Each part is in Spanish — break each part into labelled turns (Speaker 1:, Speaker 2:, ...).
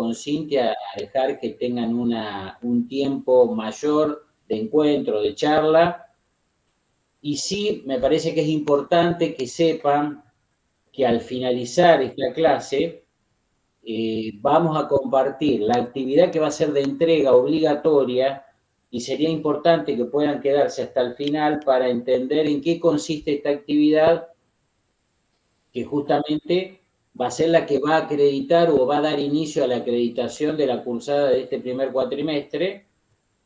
Speaker 1: con Cintia a dejar que tengan un tiempo mayor de encuentro, de charla, y sí me parece que es importante que sepan que al finalizar esta clase vamos a compartir la actividad que va a ser de entrega obligatoria y sería importante que puedan quedarse hasta el final para entender en qué consiste esta actividad que justamente va a ser la que va a acreditar o va a dar inicio a la acreditación de la cursada de este primer cuatrimestre,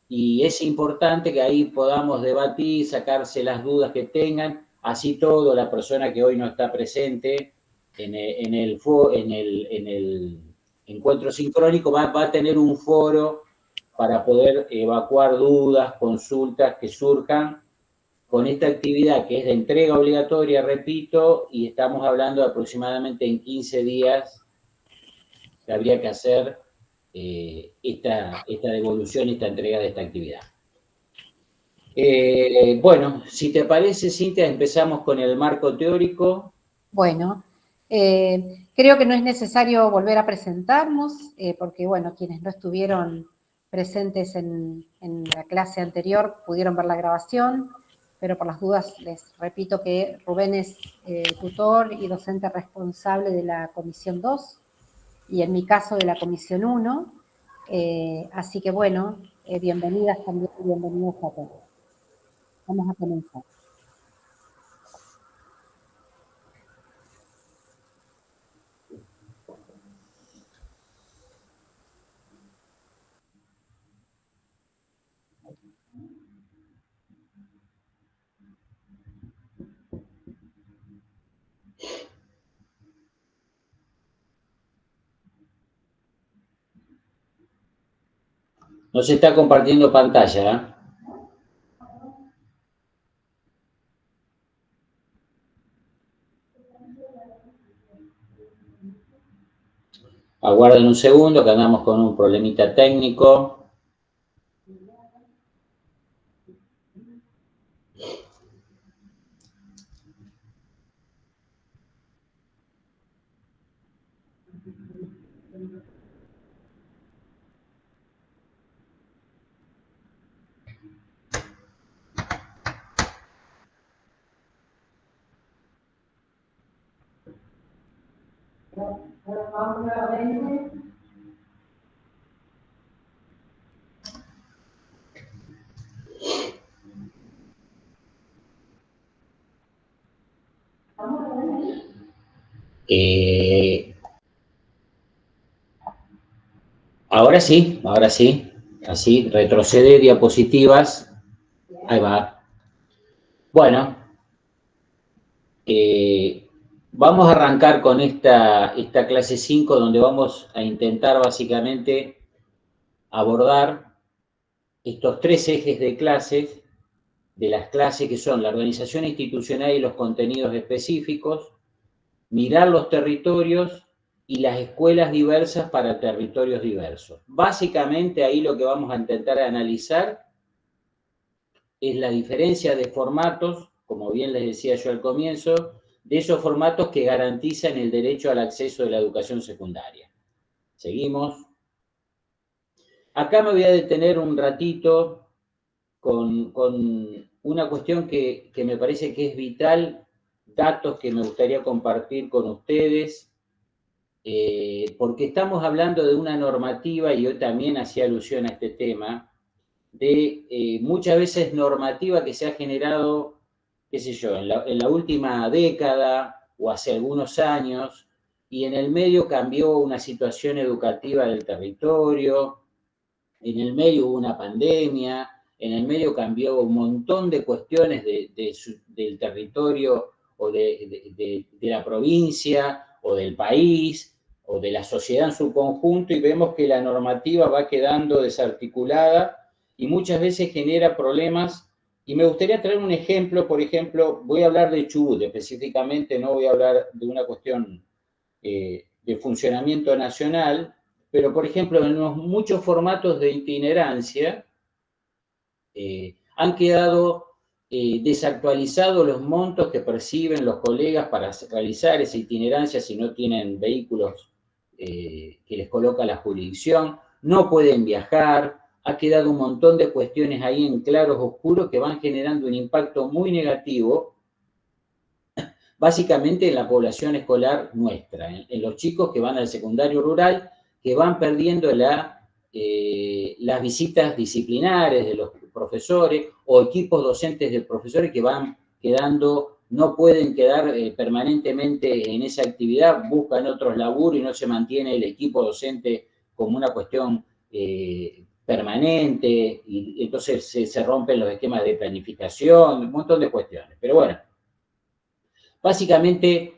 Speaker 1: y es importante que ahí podamos debatir, sacarse las dudas que tengan, así todo la persona que hoy no está presente en el encuentro sincrónico va a tener un foro para poder evacuar dudas, consultas que surjan con esta actividad que es de entrega obligatoria, repito, y estamos hablando de aproximadamente en 15 días que habría que hacer esta devolución, esta entrega de esta actividad. Bueno, si te parece, Cintia, empezamos con el marco teórico.
Speaker 2: Bueno, creo que no es necesario volver a presentarnos, porque, bueno, quienes no estuvieron presentes en la clase anterior pudieron ver la grabación, pero por las dudas les repito que Rubén es tutor y docente responsable de la Comisión 2, y en mi caso de la Comisión 1, así que, bueno, bienvenidas también y bienvenidos a todos. Vamos a comenzar.
Speaker 1: No se está compartiendo pantalla, ¿eh? Aguarden un segundo que andamos con un problemita técnico. Ahora sí, así, retrocede diapositivas, ahí va. Bueno, vamos a arrancar con esta clase 5, donde vamos a intentar básicamente abordar estos tres ejes de las clases, que son la organización institucional y los contenidos específicos, mirar los territorios y las escuelas diversas para territorios diversos. Básicamente ahí lo que vamos a intentar analizar es la diferencia de formatos, como bien les decía yo al comienzo, de esos formatos que garantizan el derecho al acceso de la educación secundaria. Seguimos. Acá me voy a detener un ratito con una cuestión que me parece que es vital, datos que me gustaría compartir con ustedes, porque estamos hablando de una normativa, y yo también hacía alusión a este tema, de muchas veces normativa que se ha generado, qué sé yo, en la última década o hace algunos años, y en el medio cambió una situación educativa del territorio, en el medio hubo una pandemia, en el medio cambió un montón de cuestiones del territorio o de la provincia o del país o de la sociedad en su conjunto, y vemos que la normativa va quedando desarticulada y muchas veces genera problemas. Y me gustaría traer un ejemplo, por ejemplo, voy a hablar de Chubut específicamente, no voy a hablar de una cuestión de funcionamiento nacional, pero por ejemplo en los muchos formatos de itinerancia han quedado desactualizados los montos que perciben los colegas para realizar esa itinerancia si no tienen vehículos que les coloca la jurisdicción, no pueden viajar, ha quedado un montón de cuestiones ahí en claros oscuros que van generando un impacto muy negativo, básicamente en la población escolar nuestra, en los chicos que van al secundario rural, que van perdiendo las visitas disciplinares de los profesores o equipos docentes de profesores que van quedando, no pueden quedar permanentemente en esa actividad, buscan otros laburos y no se mantiene el equipo docente como una cuestión permanente, y entonces se rompen los esquemas de planificación, un montón de cuestiones. Pero bueno, básicamente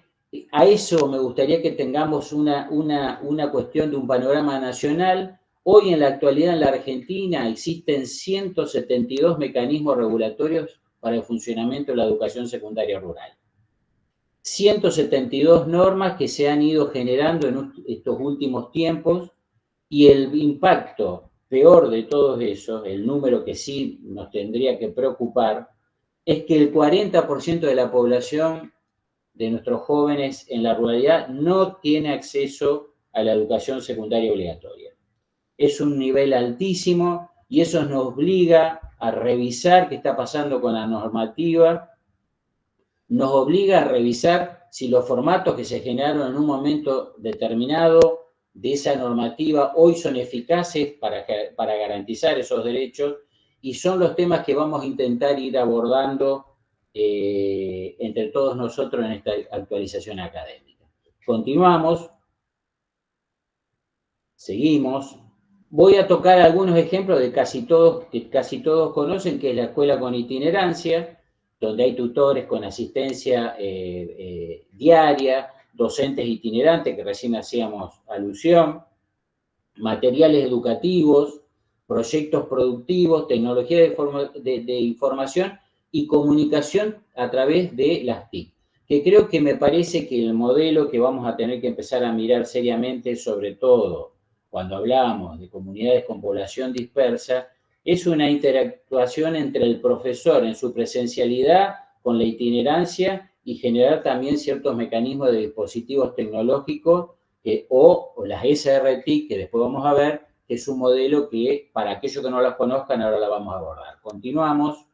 Speaker 1: a eso me gustaría que tengamos una cuestión de un panorama nacional. Hoy en la actualidad en la Argentina existen 172 mecanismos regulatorios para el funcionamiento de la educación secundaria rural. 172 normas que se han ido generando en estos últimos tiempos, y el impacto peor de todos esos, el número que sí nos tendría que preocupar, es que el 40% de la población de nuestros jóvenes en la ruralidad no tiene acceso a la educación secundaria obligatoria. Es un nivel altísimo y eso nos obliga a revisar qué está pasando con la normativa, nos obliga a revisar si los formatos que se generaron en un momento determinado de esa normativa hoy son eficaces para garantizar esos derechos, y son los temas que vamos a intentar ir abordando entre todos nosotros en esta actualización académica. Continuamos, seguimos. Voy a tocar algunos ejemplos que casi todos conocen, que es la escuela con itinerancia, donde hay tutores con asistencia diaria, docentes itinerantes, que recién hacíamos alusión, materiales educativos, proyectos productivos, tecnología de información y comunicación a través de las TIC, que creo que me parece que el modelo que vamos a tener que empezar a mirar seriamente, sobre todo cuando hablamos de comunidades con población dispersa, es una interactuación entre el profesor en su presencialidad con la itinerancia y generar también ciertos mecanismos de dispositivos tecnológicos o las SRT, que después vamos a ver, que es un modelo que, para aquellos que no las conozcan, ahora la vamos a abordar. Continuamos.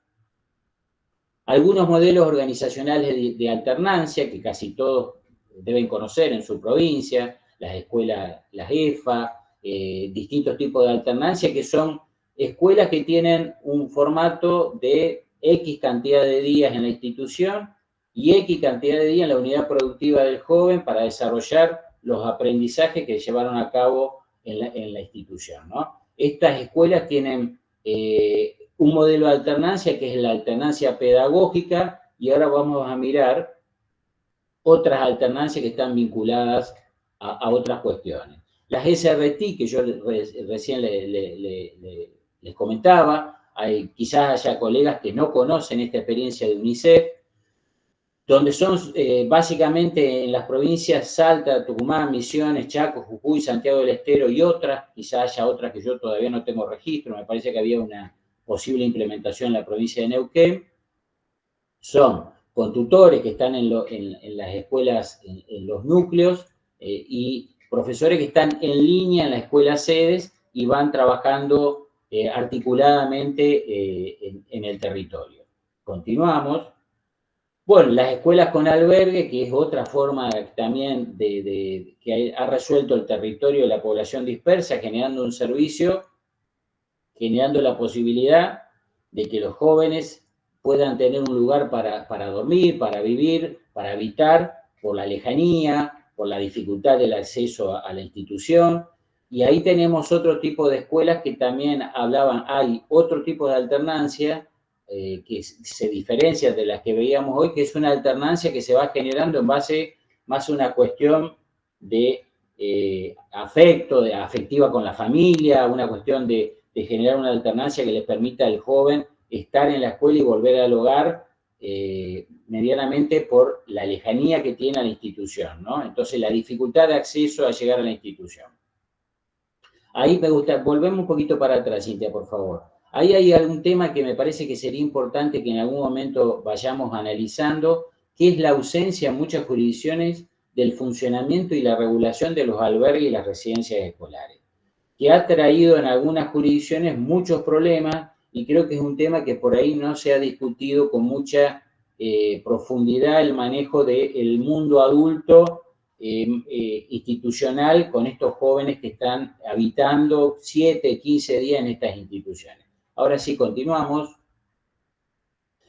Speaker 1: Algunos modelos organizacionales de alternancia, que casi todos deben conocer en su provincia, las escuelas, las EFA, distintos tipos de alternancia, que son escuelas que tienen un formato de X cantidad de días en la institución y X cantidad de días en la unidad productiva del joven para desarrollar los aprendizajes que llevaron a cabo en la institución, ¿no? Estas escuelas tienen un modelo de alternancia que es la alternancia pedagógica, y ahora vamos a mirar otras alternancias que están vinculadas a otras cuestiones. Las SRT, que yo recién les comentaba, quizás haya colegas que no conocen esta experiencia de UNICEF, donde son básicamente en las provincias Salta, Tucumán, Misiones, Chaco, Jujuy, Santiago del Estero y otras, quizás haya otras que yo todavía no tengo registro, me parece que había una posible implementación en la provincia de Neuquén. Son con tutores que están en las escuelas, en los núcleos, y profesores que están en línea en las escuelas sedes y van trabajando articuladamente en el territorio. Continuamos. Bueno, las escuelas con albergue, que es otra forma también que ha resuelto el territorio de la población dispersa, generando un servicio, generando la posibilidad de que los jóvenes puedan tener un lugar para dormir, para vivir, para habitar, por la lejanía, por la dificultad del acceso a la institución. Y ahí tenemos otro tipo de escuelas que también hay otro tipo de alternancia que se diferencia de las que veíamos hoy, que es una alternancia que se va generando en base más a una cuestión de afecto, afectiva con la familia, una cuestión de generar una alternancia que les permita al joven estar en la escuela y volver al hogar medianamente por la lejanía que tiene a la institución, ¿no? Entonces, la dificultad de acceso a llegar a la institución. Ahí me gusta, volvemos un poquito para atrás, Cintia, por favor. Ahí hay algún tema que me parece que sería importante que en algún momento vayamos analizando, que es la ausencia en muchas jurisdicciones del funcionamiento y la regulación de los albergues y las residencias escolares, que ha traído en algunas jurisdicciones muchos problemas y creo que es un tema que por ahí no se ha discutido con mucha profundidad, el manejo del mundo adulto institucional con estos jóvenes que están habitando 7, 15 días en estas instituciones. Ahora sí, continuamos.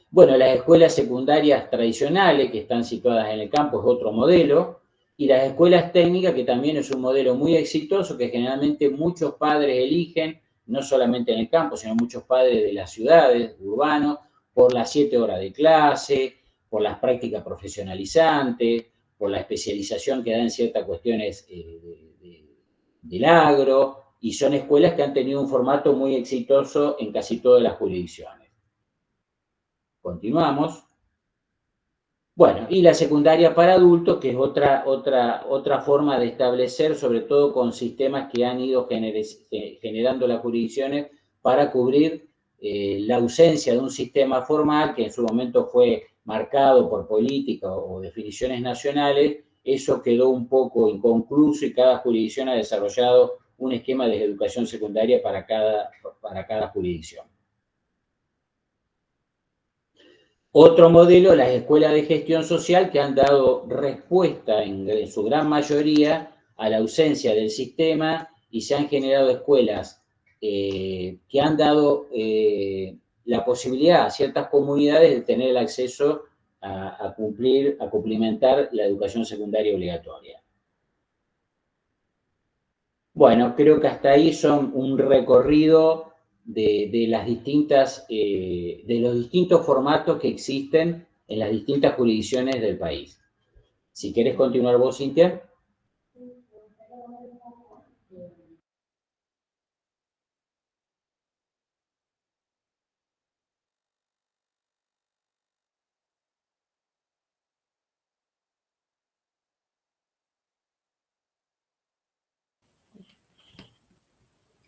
Speaker 1: Bueno, las escuelas secundarias tradicionales que están situadas en el campo es otro modelo, y las escuelas técnicas, que también es un modelo muy exitoso, que generalmente muchos padres eligen, no solamente en el campo, sino muchos padres de las ciudades, urbanos, por las 7 horas de clase, por las prácticas profesionalizantes, por la especialización que da en ciertas cuestiones del agro, y son escuelas que han tenido un formato muy exitoso en casi todas las jurisdicciones. Continuamos. Bueno, y la secundaria para adultos, que es otra forma de establecer, sobre todo con sistemas que han ido generando las jurisdicciones para cubrir la ausencia de un sistema formal que en su momento fue marcado por políticas o definiciones nacionales. Eso quedó un poco inconcluso y cada jurisdicción ha desarrollado un esquema de educación secundaria para cada jurisdicción. Otro modelo, las escuelas de gestión social, que han dado respuesta en su gran mayoría a la ausencia del sistema y se han generado escuelas que han dado la posibilidad a ciertas comunidades de tener el acceso a cumplimentar la educación secundaria obligatoria. Bueno, creo que hasta ahí son un recorrido de los distintos formatos que existen en las distintas jurisdicciones del país. Si querés continuar vos, Cintia.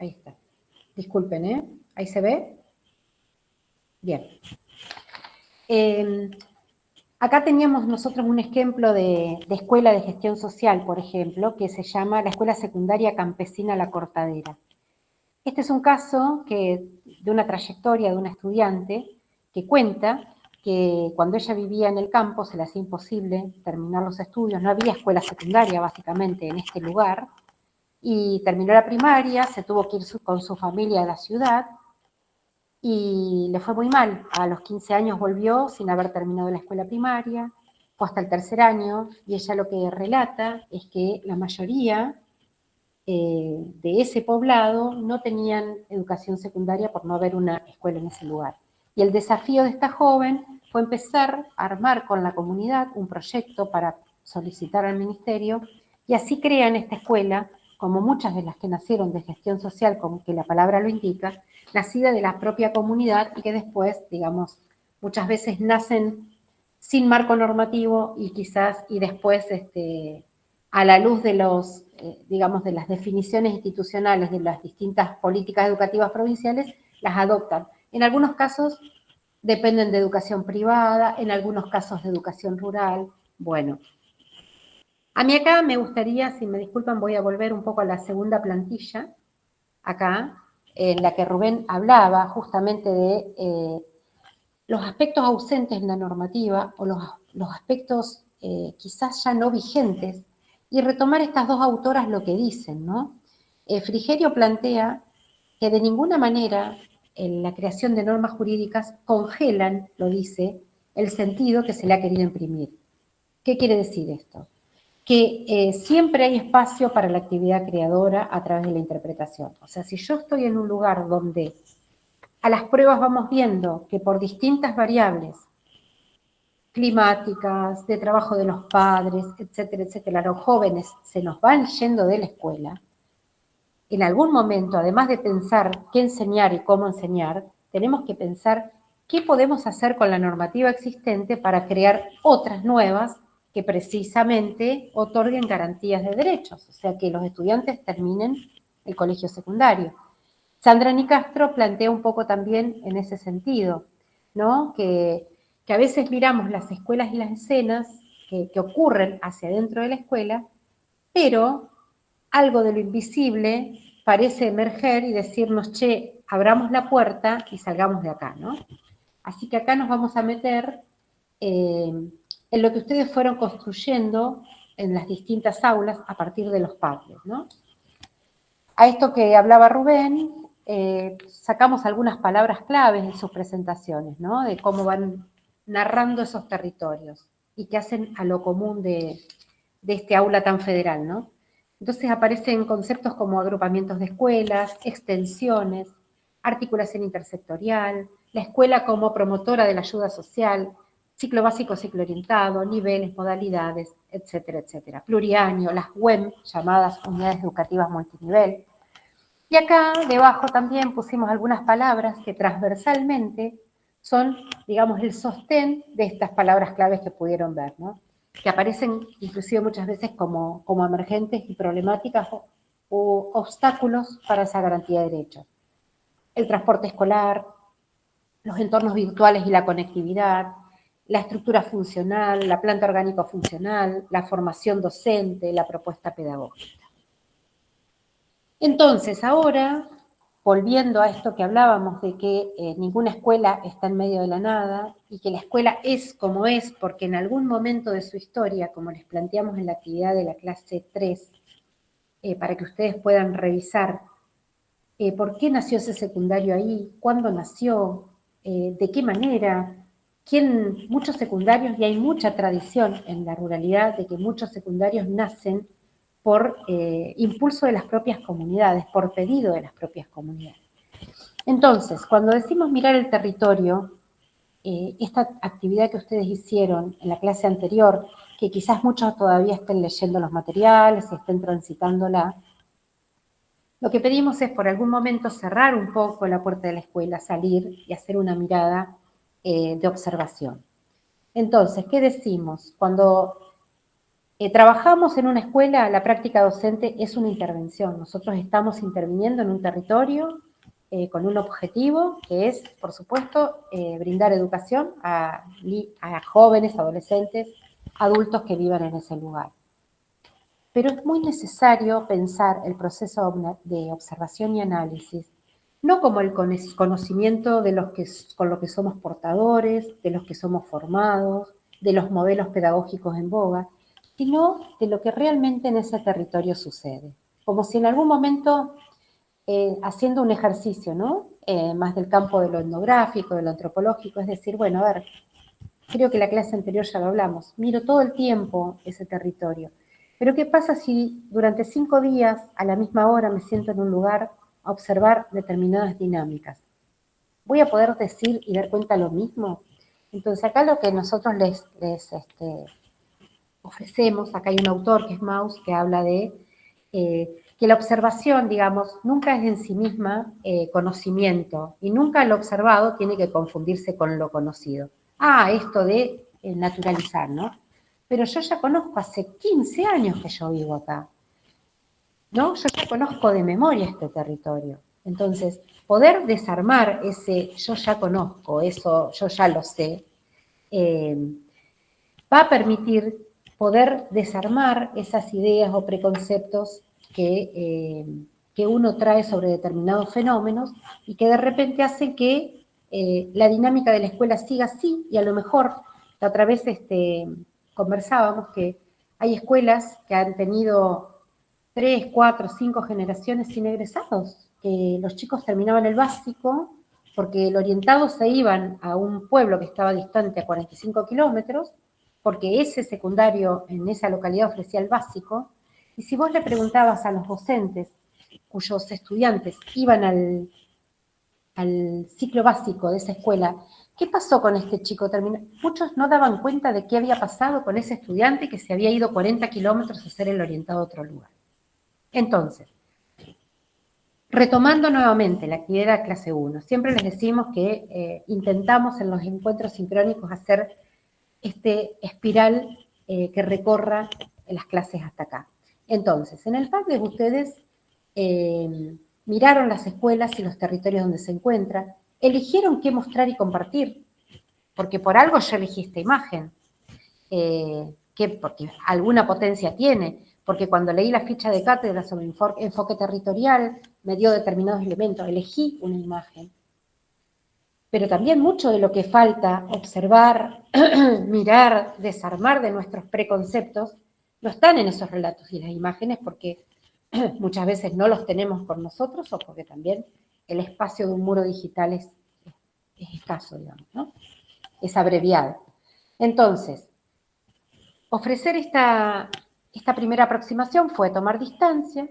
Speaker 2: Ahí está. Disculpen, ¿eh? ¿Ahí se ve? Bien. Acá teníamos nosotros un ejemplo de escuela de gestión social, por ejemplo, que se llama la Escuela Secundaria Campesina La Cortadera. Este es un caso de una trayectoria de una estudiante que cuenta que cuando ella vivía en el campo se le hacía imposible terminar los estudios, no había escuela secundaria básicamente en este lugar, y terminó la primaria, se tuvo que ir con su familia a la ciudad, y le fue muy mal. A los 15 años volvió sin haber terminado la escuela primaria, fue hasta el tercer año, y ella lo que relata es que la mayoría de ese poblado no tenían educación secundaria por no haber una escuela en ese lugar. Y el desafío de esta joven fue empezar a armar con la comunidad un proyecto para solicitar al ministerio, y así crean esta escuela, como muchas de las que nacieron de gestión social, como que la palabra lo indica, nacida de la propia comunidad y que después, digamos, muchas veces nacen sin marco normativo y quizás, y después a la luz de los, digamos, de las definiciones institucionales de las distintas políticas educativas provinciales, las adoptan. En algunos casos dependen de educación privada, en algunos casos de educación rural. Bueno, a mí acá me gustaría, si me disculpan, voy a volver un poco a la segunda plantilla, acá, en la que Rubén hablaba justamente de los aspectos ausentes en la normativa o los aspectos quizás ya no vigentes, y retomar estas dos autoras lo que dicen, ¿no? Frigerio plantea que de ninguna manera en la creación de normas jurídicas congelan, lo dice, el sentido que se le ha querido imprimir. ¿Qué quiere decir esto? Que siempre hay espacio para la actividad creadora a través de la interpretación. O sea, si yo estoy en un lugar donde a las pruebas vamos viendo que por distintas variables climáticas, de trabajo de los padres, etcétera, etcétera, los jóvenes se nos van yendo de la escuela, en algún momento, además de pensar qué enseñar y cómo enseñar, tenemos que pensar qué podemos hacer con la normativa existente para crear otras nuevas que precisamente otorguen garantías de derechos, o sea, que los estudiantes terminen el colegio secundario. Sandra Nicastro plantea un poco también en ese sentido, ¿no? Que a veces miramos las escuelas y las escenas que ocurren hacia adentro de la escuela, pero algo de lo invisible parece emerger y decirnos, che, abramos la puerta y salgamos de acá, ¿no? Así que acá nos vamos a meter en lo que ustedes fueron construyendo en las distintas aulas a partir de los Padlet, ¿no? A esto que hablaba Rubén, sacamos algunas palabras claves en sus presentaciones, ¿no? De cómo van narrando esos territorios y que hacen a lo común de este aula tan federal, ¿no? Entonces aparecen conceptos como agrupamientos de escuelas, extensiones, articulación intersectorial, la escuela como promotora de la ayuda social, ciclo básico, ciclo orientado, niveles, modalidades, etcétera, etcétera. Pluriaño, las UEM, llamadas unidades educativas multinivel. Y acá debajo también pusimos algunas palabras que transversalmente son, digamos, el sostén de estas palabras claves que pudieron ver, ¿no? Que aparecen inclusive muchas veces como emergentes y problemáticas o obstáculos para esa garantía de derechos. El transporte escolar, los entornos virtuales y la conectividad, la estructura funcional, la planta orgánico-funcional, la formación docente, la propuesta pedagógica. Entonces, ahora, volviendo a esto que hablábamos de que ninguna escuela está en medio de la nada y que la escuela es como es porque en algún momento de su historia, como les planteamos en la actividad de la clase 3, para que ustedes puedan revisar por qué nació ese secundario ahí, cuándo nació, de qué manera, muchos secundarios, y hay mucha tradición en la ruralidad de que muchos secundarios nacen por impulso de las propias comunidades, por pedido de las propias comunidades. Entonces, cuando decimos mirar el territorio, esta actividad que ustedes hicieron en la clase anterior, que quizás muchos todavía estén leyendo los materiales, estén transitándola, lo que pedimos es por algún momento cerrar un poco la puerta de la escuela, salir y hacer una mirada de observación. Entonces, ¿qué decimos? Cuando trabajamos en una escuela, la práctica docente es una intervención. Nosotros estamos interviniendo en un territorio con un objetivo que es, por supuesto, brindar educación a jóvenes, adolescentes, adultos que vivan en ese lugar. Pero es muy necesario pensar el proceso de observación y análisis, no como el conocimiento de con lo que somos portadores, de los que somos formados, de los modelos pedagógicos en boga, sino de lo que realmente en ese territorio sucede. Como si en algún momento, haciendo un ejercicio, ¿no? Más del campo de lo etnográfico, de lo antropológico, es decir, bueno, a ver, creo que la clase anterior ya lo hablamos, miro todo el tiempo ese territorio. Pero ¿qué pasa si durante 5 días, a la misma hora, me siento en un lugar a observar determinadas dinámicas? ¿Voy a poder decir y dar cuenta lo mismo? Entonces acá lo que nosotros les ofrecemos, acá hay un autor que es Mauss, que habla de que la observación, digamos, nunca es en sí misma conocimiento, y nunca lo observado tiene que confundirse con lo conocido. Esto de naturalizar, ¿no? Pero yo ya conozco hace 15 años que yo vivo acá, ¿no? Yo ya conozco de memoria este territorio. Entonces, poder desarmar ese yo ya conozco, eso yo ya lo sé, va a permitir poder desarmar esas ideas o preconceptos que uno trae sobre determinados fenómenos y que de repente hacen que la dinámica de la escuela siga así, y a lo mejor, la otra vez conversábamos que hay escuelas que han tenido 3, 4, 5 generaciones sin egresados, que los chicos terminaban el básico porque el orientado se iban a un pueblo que estaba distante a 45 kilómetros, porque ese secundario en esa localidad ofrecía el básico, y si vos le preguntabas a los docentes cuyos estudiantes iban al ciclo básico de esa escuela, ¿qué pasó con este chico? Muchos no daban cuenta de qué había pasado con ese estudiante que se había ido 40 kilómetros a hacer el orientado a otro lugar. Entonces, retomando nuevamente la actividad de clase 1, siempre les decimos que intentamos en los encuentros sincrónicos hacer este espiral que recorra las clases hasta acá. Entonces, en el Padlet ustedes miraron las escuelas y los territorios donde se encuentran, eligieron qué mostrar y compartir, porque por algo yo elegí esta imagen, que porque alguna potencia tiene, porque cuando leí la ficha de cátedra sobre enfoque territorial, me dio determinados elementos, elegí una imagen. Pero también mucho de lo que falta observar, mirar, desarmar de nuestros preconceptos, no están en esos relatos y las imágenes porque muchas veces no los tenemos por nosotros o porque también el espacio de un muro digital es escaso, digamos, ¿no? Es abreviado. Entonces, ofrecer esta primera aproximación fue tomar distancia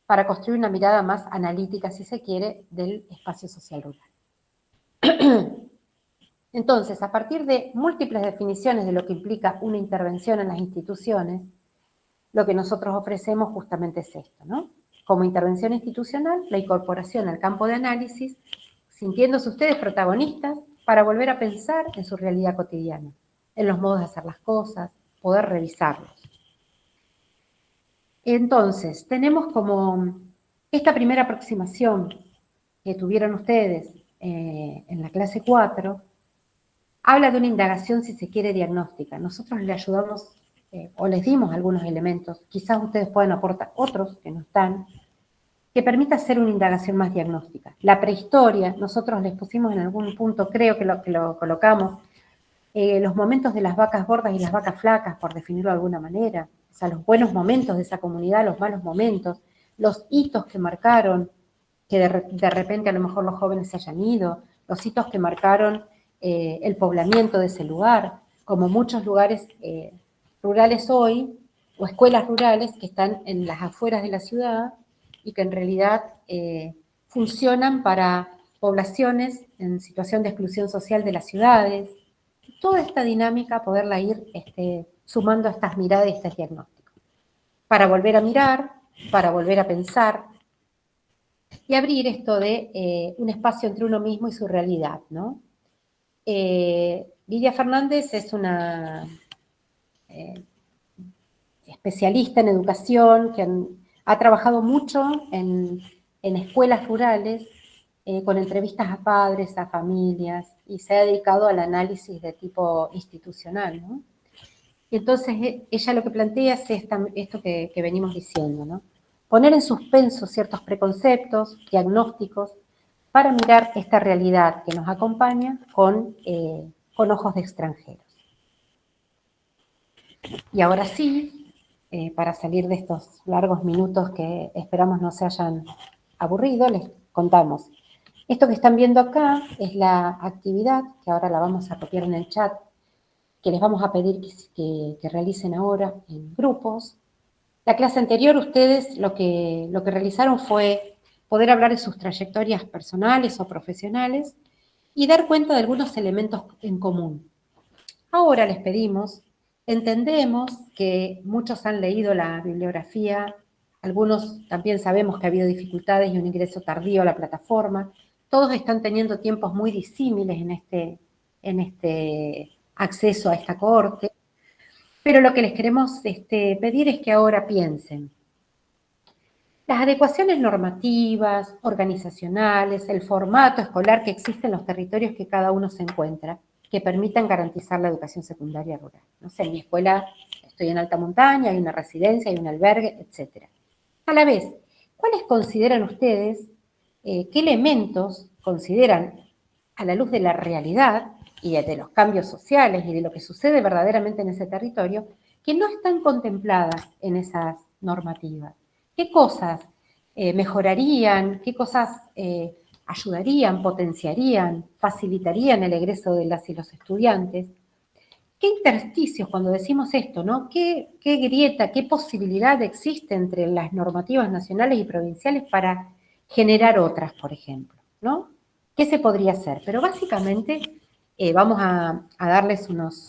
Speaker 2: para construir una mirada más analítica, si se quiere, del espacio social rural. Entonces, a partir de múltiples definiciones de lo que implica una intervención en las instituciones, lo que nosotros ofrecemos justamente es esto, ¿no? Como intervención institucional, la incorporación al campo de análisis, sintiéndose ustedes protagonistas para volver a pensar en su realidad cotidiana, en los modos de hacer las cosas, poder revisarlos. Entonces, tenemos como esta primera aproximación que tuvieron ustedes en la clase 4, habla de una indagación, si se quiere, diagnóstica. Nosotros le ayudamos o les dimos algunos elementos, quizás ustedes puedan aportar otros que no están, que permita hacer una indagación más diagnóstica. La prehistoria, nosotros les pusimos en algún punto, creo que lo colocamos, los momentos de las vacas gordas y las vacas flacas, por definirlo de alguna manera, o sea, los buenos momentos de esa comunidad, los malos momentos, los hitos que marcaron, que de repente a lo mejor los jóvenes se hayan ido, los hitos que marcaron el poblamiento de ese lugar, como muchos lugares rurales hoy, o escuelas rurales que están en las afueras de la ciudad y que en realidad funcionan para poblaciones en situación de exclusión social de las ciudades. Toda esta dinámica, poderla ir sumando a estas miradas y estos diagnósticos. Para volver a mirar, para volver a pensar, y abrir esto de un espacio entre uno mismo y su realidad, ¿no? Lidia Fernández es una especialista en educación que ha trabajado mucho en escuelas rurales con entrevistas a padres, a familias, y se ha dedicado al análisis de tipo institucional, ¿no? Y entonces ella lo que plantea es esto que venimos diciendo, ¿no? Poner en suspenso ciertos preconceptos, diagnósticos, para mirar esta realidad que nos acompaña con ojos de extranjeros. Y ahora sí, para salir de estos largos minutos que esperamos no se hayan aburrido, les contamos. Esto que están viendo acá es la actividad, que ahora la vamos a copiar en el chat, que les vamos a pedir que realicen ahora en grupos. La clase anterior ustedes lo que realizaron fue poder hablar de sus trayectorias personales o profesionales y dar cuenta de algunos elementos en común. Ahora les pedimos, entendemos que muchos han leído la bibliografía, algunos también sabemos que ha habido dificultades y un ingreso tardío a la plataforma, todos están teniendo tiempos muy disímiles en este acceso a esta cohorte, pero lo que les queremos pedir es que ahora piensen. Las adecuaciones normativas, organizacionales, el formato escolar que existe en los territorios que cada uno se encuentra, que permitan garantizar la educación secundaria rural. No sé, en mi escuela estoy en alta montaña, hay una residencia, hay un albergue, etc. A la vez, ¿cuáles consideran ustedes, qué elementos consideran a la luz de la realidad y de los cambios sociales y de lo que sucede verdaderamente en ese territorio, que no están contempladas en esas normativas? ¿Qué cosas mejorarían? ¿Qué cosas ayudarían, potenciarían, facilitarían el egreso de las y los estudiantes? ¿Qué intersticios, cuando decimos esto, ¿no? ¿Qué grieta, qué posibilidad existe entre las normativas nacionales y provinciales para generar otras, por ejemplo, ¿no? ¿Qué se podría hacer? Pero básicamente vamos a darles unos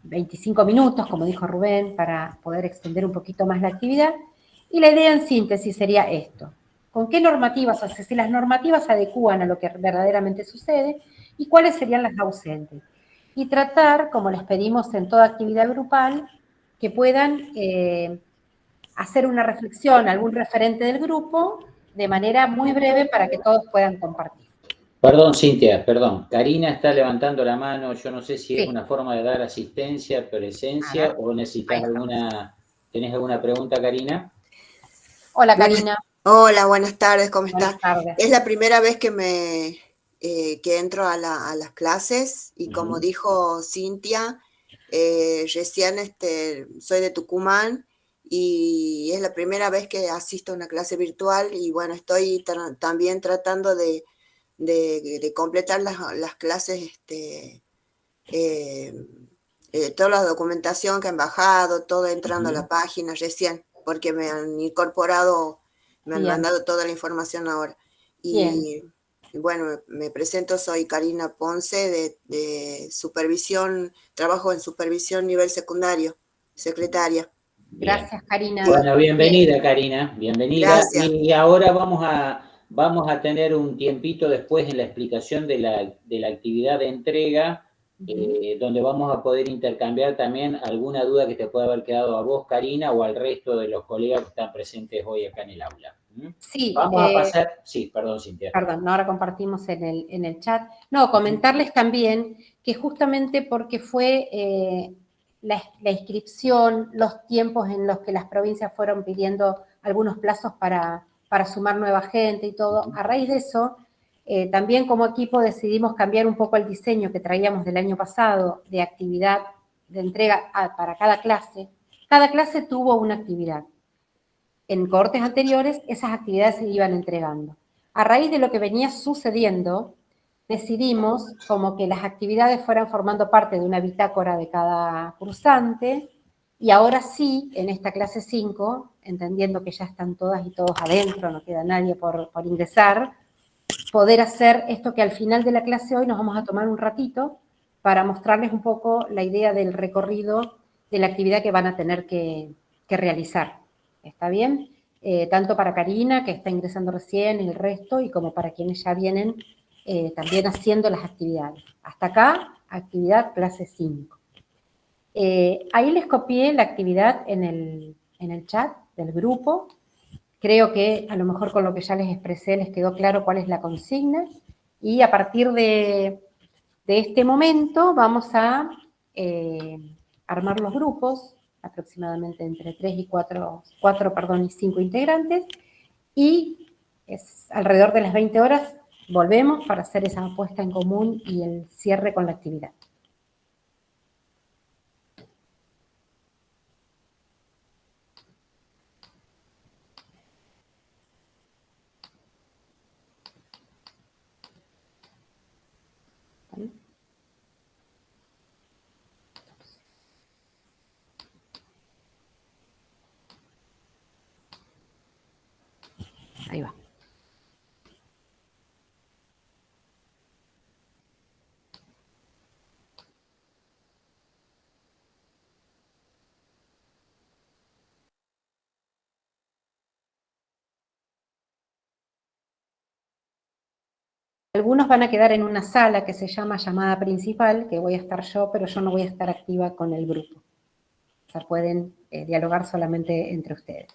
Speaker 2: 25 minutos, como dijo Rubén, para poder extender un poquito más la actividad. Y la idea en síntesis sería esto. ¿Con qué normativas, o sea, si las normativas se adecúan a lo que verdaderamente sucede y cuáles serían las ausentes? Y tratar, como les pedimos en toda actividad grupal, que puedan hacer una reflexión, algún referente del grupo, de manera muy breve para que todos puedan compartir.
Speaker 1: Perdón, Cintia, perdón. Karina está levantando la mano. Yo no sé si es
Speaker 2: Sí,
Speaker 1: una forma de dar asistencia,
Speaker 2: a
Speaker 1: presencia
Speaker 2: ver,
Speaker 1: o
Speaker 2: ahí
Speaker 1: necesitas
Speaker 2: estamos.
Speaker 1: ¿tenés alguna pregunta, Karina?
Speaker 2: Hola
Speaker 3: Buenas,
Speaker 2: Karina,
Speaker 3: hola, buenas tardes, ¿cómo
Speaker 2: buenas
Speaker 3: estás?
Speaker 2: tardes.
Speaker 3: Es la primera vez que entro a las clases y como
Speaker 1: Ujú.
Speaker 3: dijo Cintia, recién soy de Tucumán y es la primera vez que asisto a una clase virtual y bueno, estoy también tratando de completar las clases, eh, toda la documentación que han bajado, todo entrando a
Speaker 1: Ujú.
Speaker 3: la página recién, porque me han incorporado, me han
Speaker 2: Bien,
Speaker 3: mandado toda la información ahora.
Speaker 2: bien.
Speaker 3: Y bueno, me presento, soy Karina Ponce de supervisión, trabajo en supervisión nivel secundario, secretaria.
Speaker 1: Bien.
Speaker 2: Gracias Karina.
Speaker 3: Sí,
Speaker 1: Bueno,
Speaker 2: Bien,
Speaker 1: bienvenida, Karina, bienvenida.
Speaker 3: gracias.
Speaker 1: Y ahora vamos a tener un tiempito después en la explicación de la actividad de entrega,
Speaker 2: ujú.
Speaker 1: donde vamos a poder intercambiar también alguna duda que te pueda haber quedado a vos, Karina, o al resto de los colegas que están presentes hoy acá en el aula. ¿Mm?
Speaker 2: Sí,
Speaker 1: Vamos a pasar, sí, perdón, Cintia.
Speaker 2: perdón, ahora compartimos en el chat. No, comentarles también que justamente porque fue la inscripción, los tiempos en los que las provincias fueron pidiendo algunos plazos para sumar nueva gente y todo, a raíz de eso, también como equipo decidimos cambiar un poco el diseño que traíamos del año pasado de actividad de entrega para cada clase. Cada clase tuvo una actividad. En cohortes anteriores esas actividades se iban entregando. A raíz de lo que venía sucediendo, decidimos como que las actividades fueran formando parte de una bitácora de cada cursante y ahora sí, en esta clase 5, entendiendo que ya están todas y todos adentro, no queda nadie por ingresar, poder hacer esto que al final de la clase hoy nos vamos a tomar un ratito para mostrarles un poco la idea del recorrido de la actividad que van a tener que realizar. ¿Está bien? Tanto para Karina, que está ingresando recién, el resto, y como para quienes ya vienen también haciendo las actividades. Hasta acá, actividad clase 5. Ahí les copié la actividad en el chat del grupo. Creo que a lo mejor con lo que ya les expresé les quedó claro cuál es la consigna y a partir de este momento vamos a armar los grupos, aproximadamente entre 3 y 4 perdón, y 5 integrantes, y es alrededor de las 20 horas volvemos para hacer esa puesta en común y el cierre con la actividad. ¿Vale? Ahí va. Algunos van a quedar en una sala que se llama llamada principal, que voy a estar yo, pero yo no voy a estar activa con el grupo. O sea, pueden dialogar solamente entre ustedes.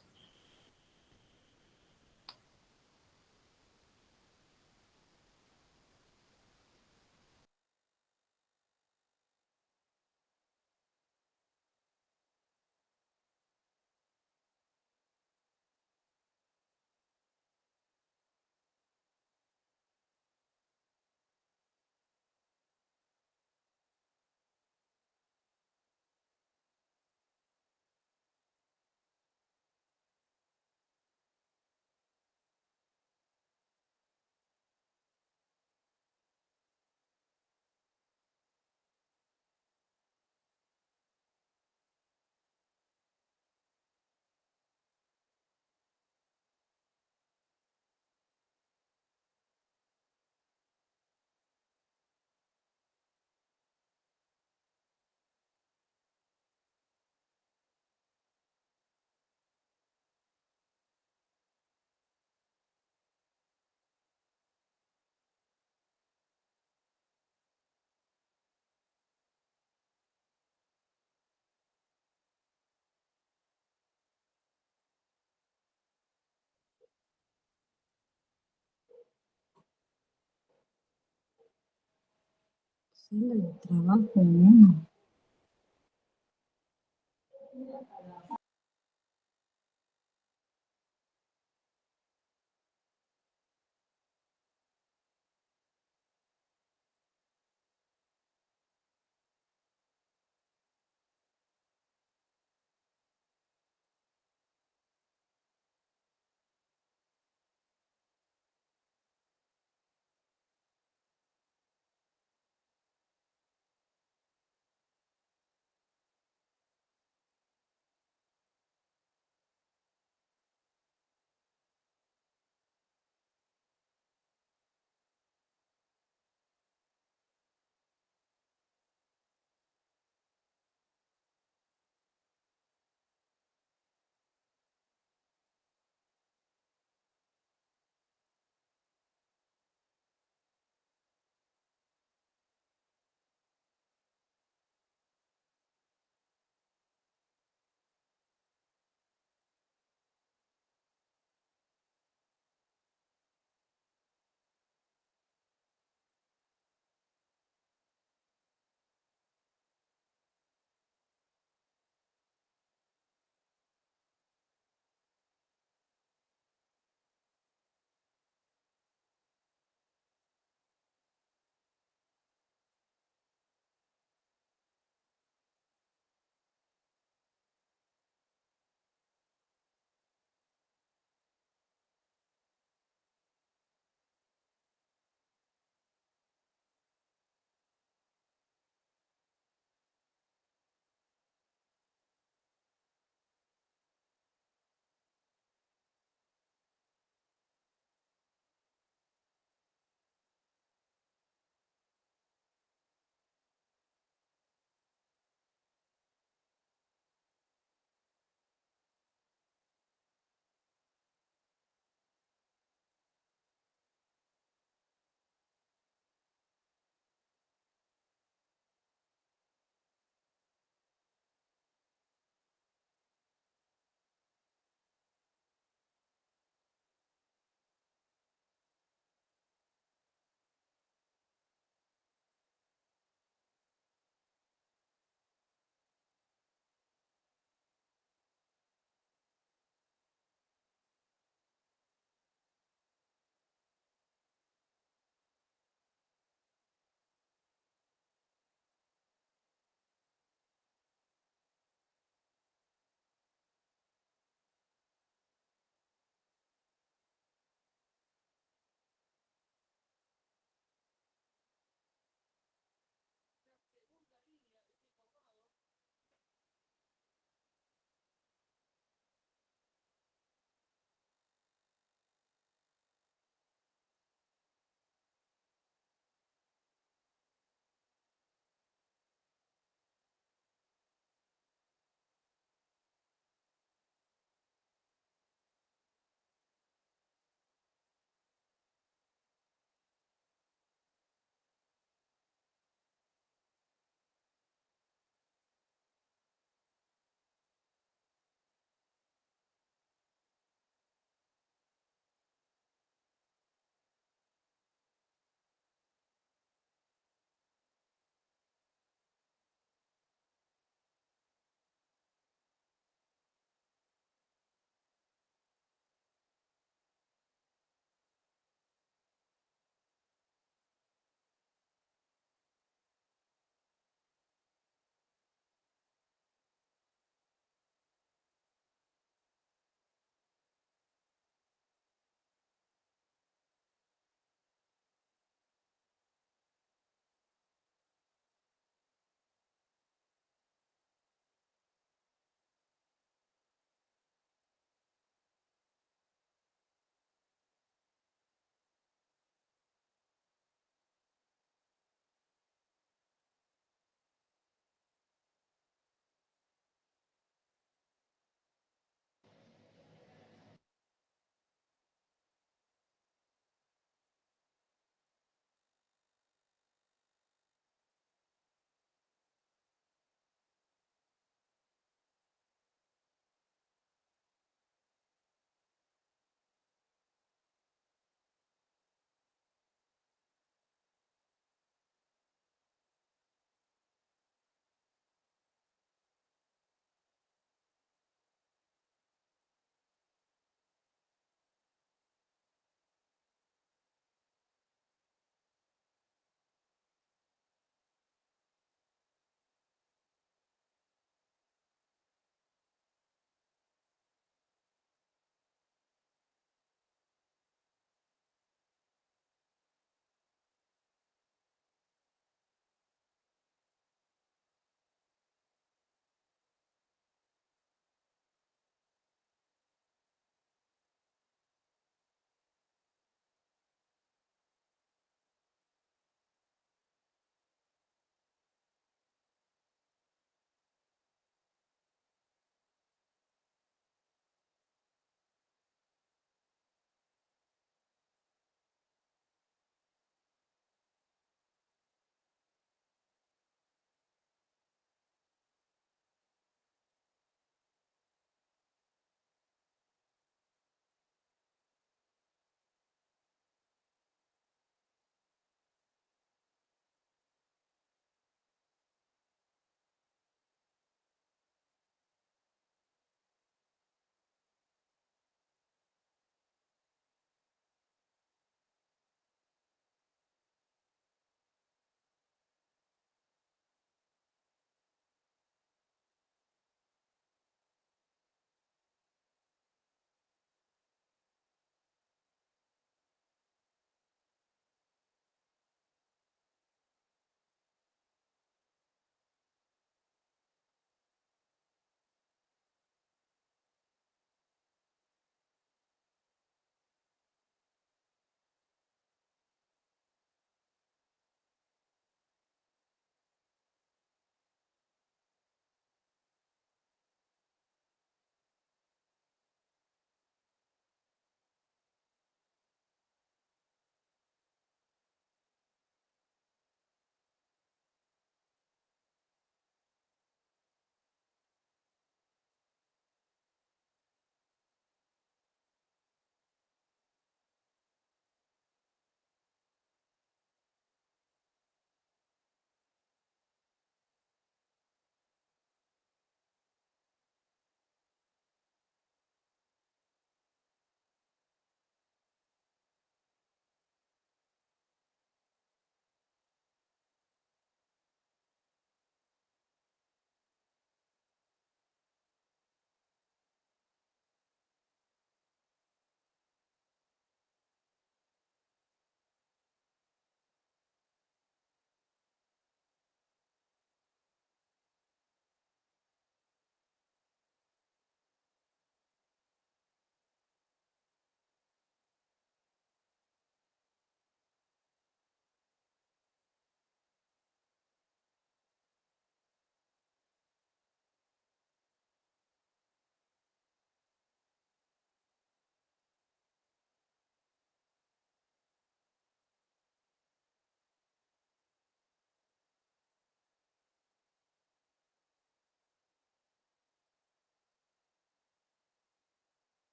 Speaker 4: Celda de trabajo 1.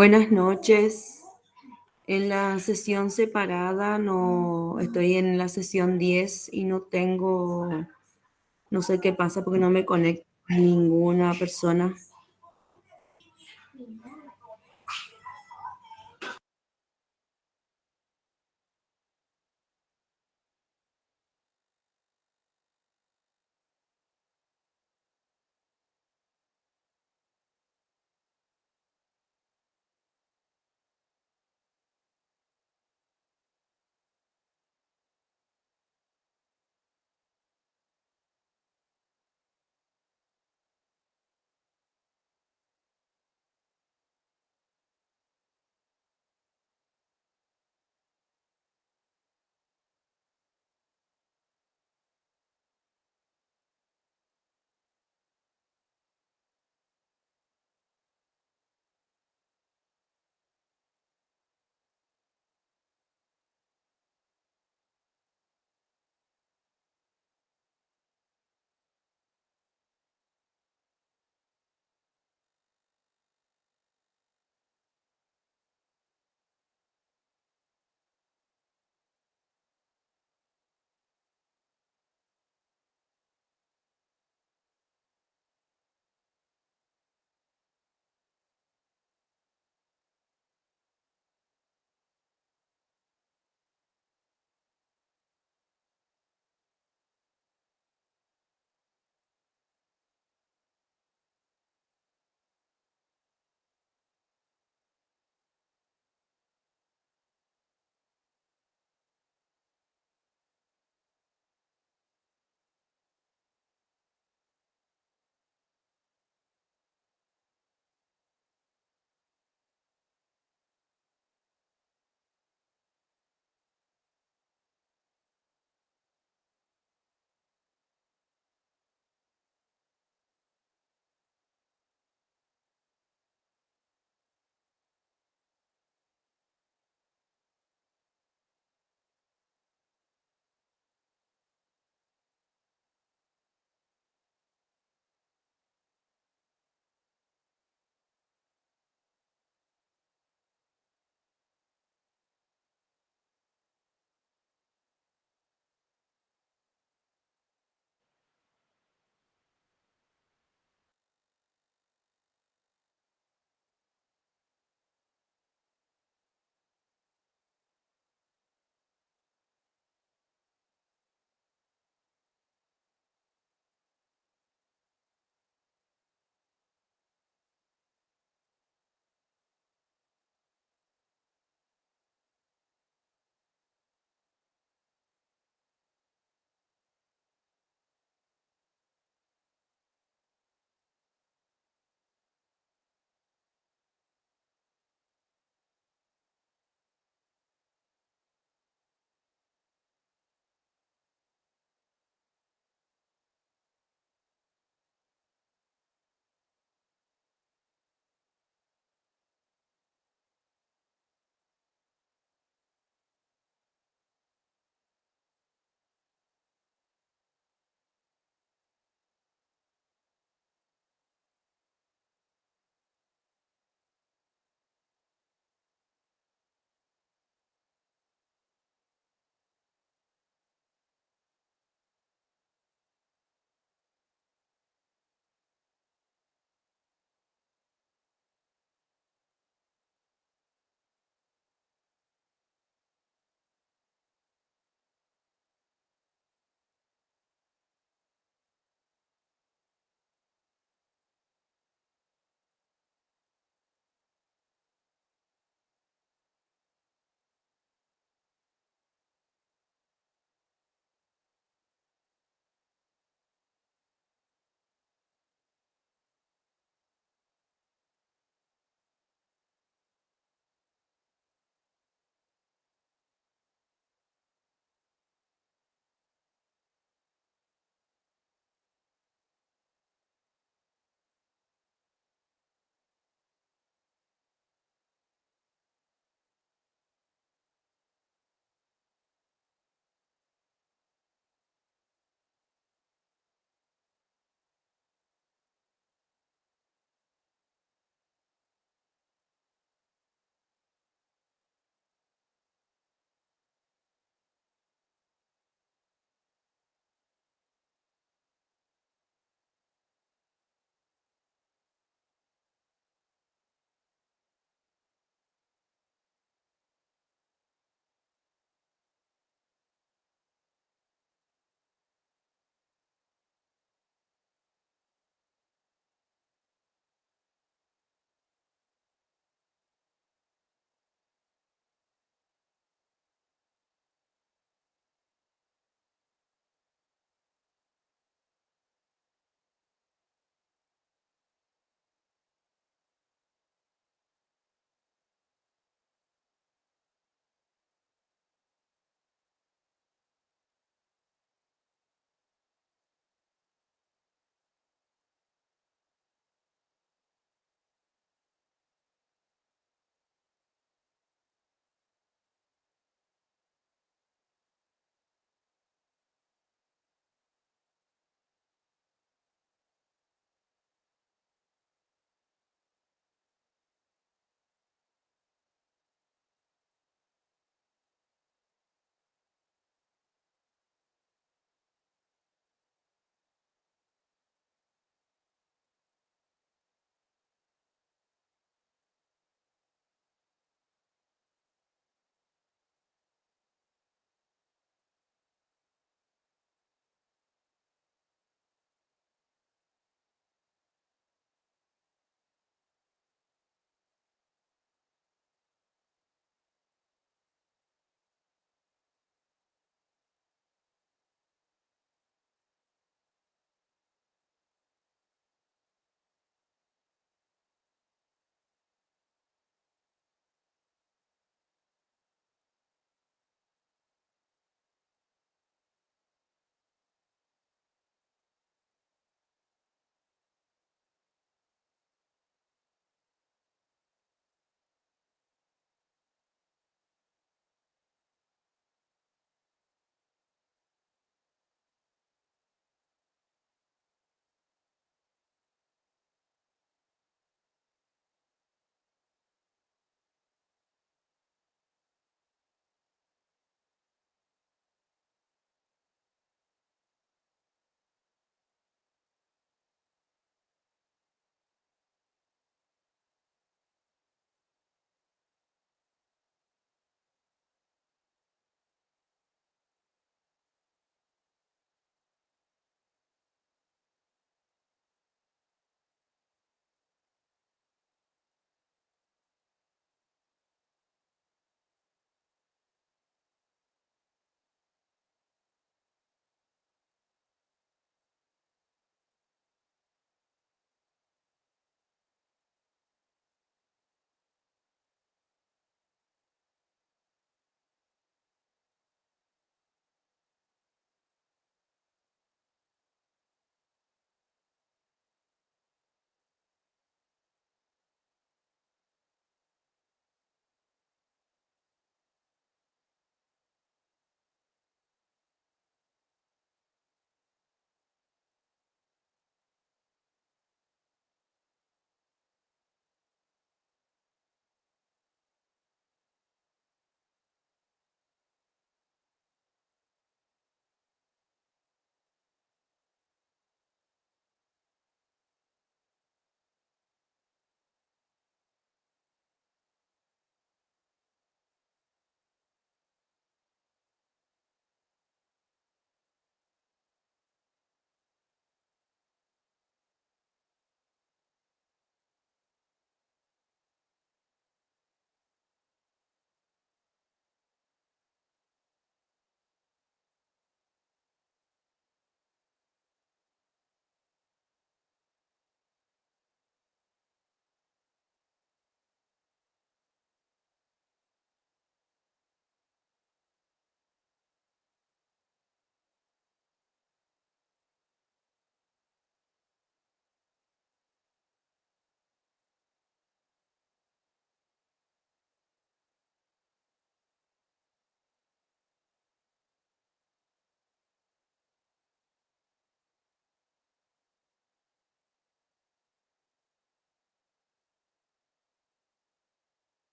Speaker 5: Buenas noches. En la sesión separada no estoy en la sesión 10 y no tengo, no sé qué pasa porque no me conecto a ninguna persona.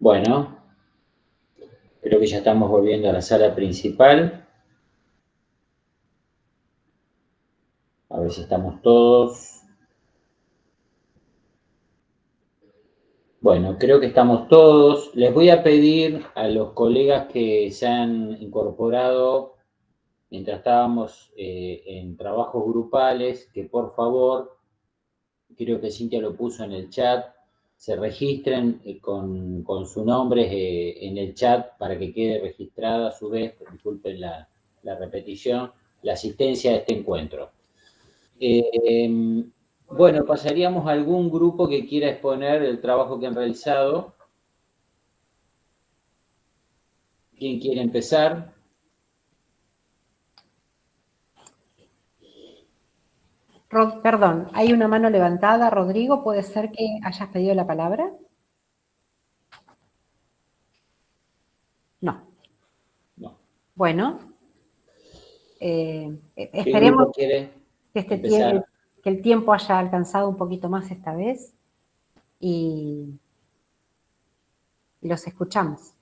Speaker 1: Bueno, creo que ya estamos volviendo a la sala principal. A ver si estamos todos. Bueno, creo que estamos todos. Les voy a pedir a los colegas que se han incorporado mientras estábamos en trabajos grupales, que por favor, creo que Cintia lo puso en el chat, se registren con su nombre en el chat para que quede registrada a su vez, disculpen la repetición, la asistencia a este encuentro. Bueno, pasaríamos a algún grupo que quiera exponer el trabajo que han realizado. ¿Quién quiere empezar?
Speaker 2: Perdón, hay una mano levantada. Rodrigo, ¿puede ser que hayas pedido la palabra? No.
Speaker 1: No.
Speaker 2: Bueno, esperemos
Speaker 1: que
Speaker 2: que el tiempo haya alcanzado un poquito más esta vez y los escuchamos.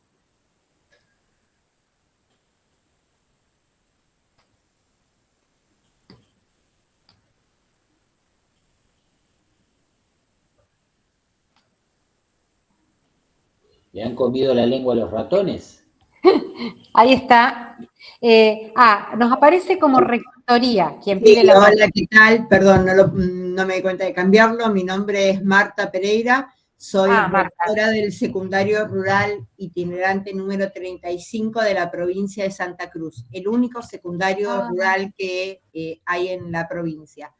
Speaker 1: ¿Le han comido la lengua a los ratones?
Speaker 2: Ahí está. Nos aparece como rectoría quien pide la palabra.
Speaker 6: Hola, ¿qué tal? Perdón, no me di cuenta de cambiarlo. Mi nombre es Marta Pereira. Soy rectora del secundario rural itinerante número 35 de la provincia de Santa Cruz, el único secundario rural que hay en la provincia.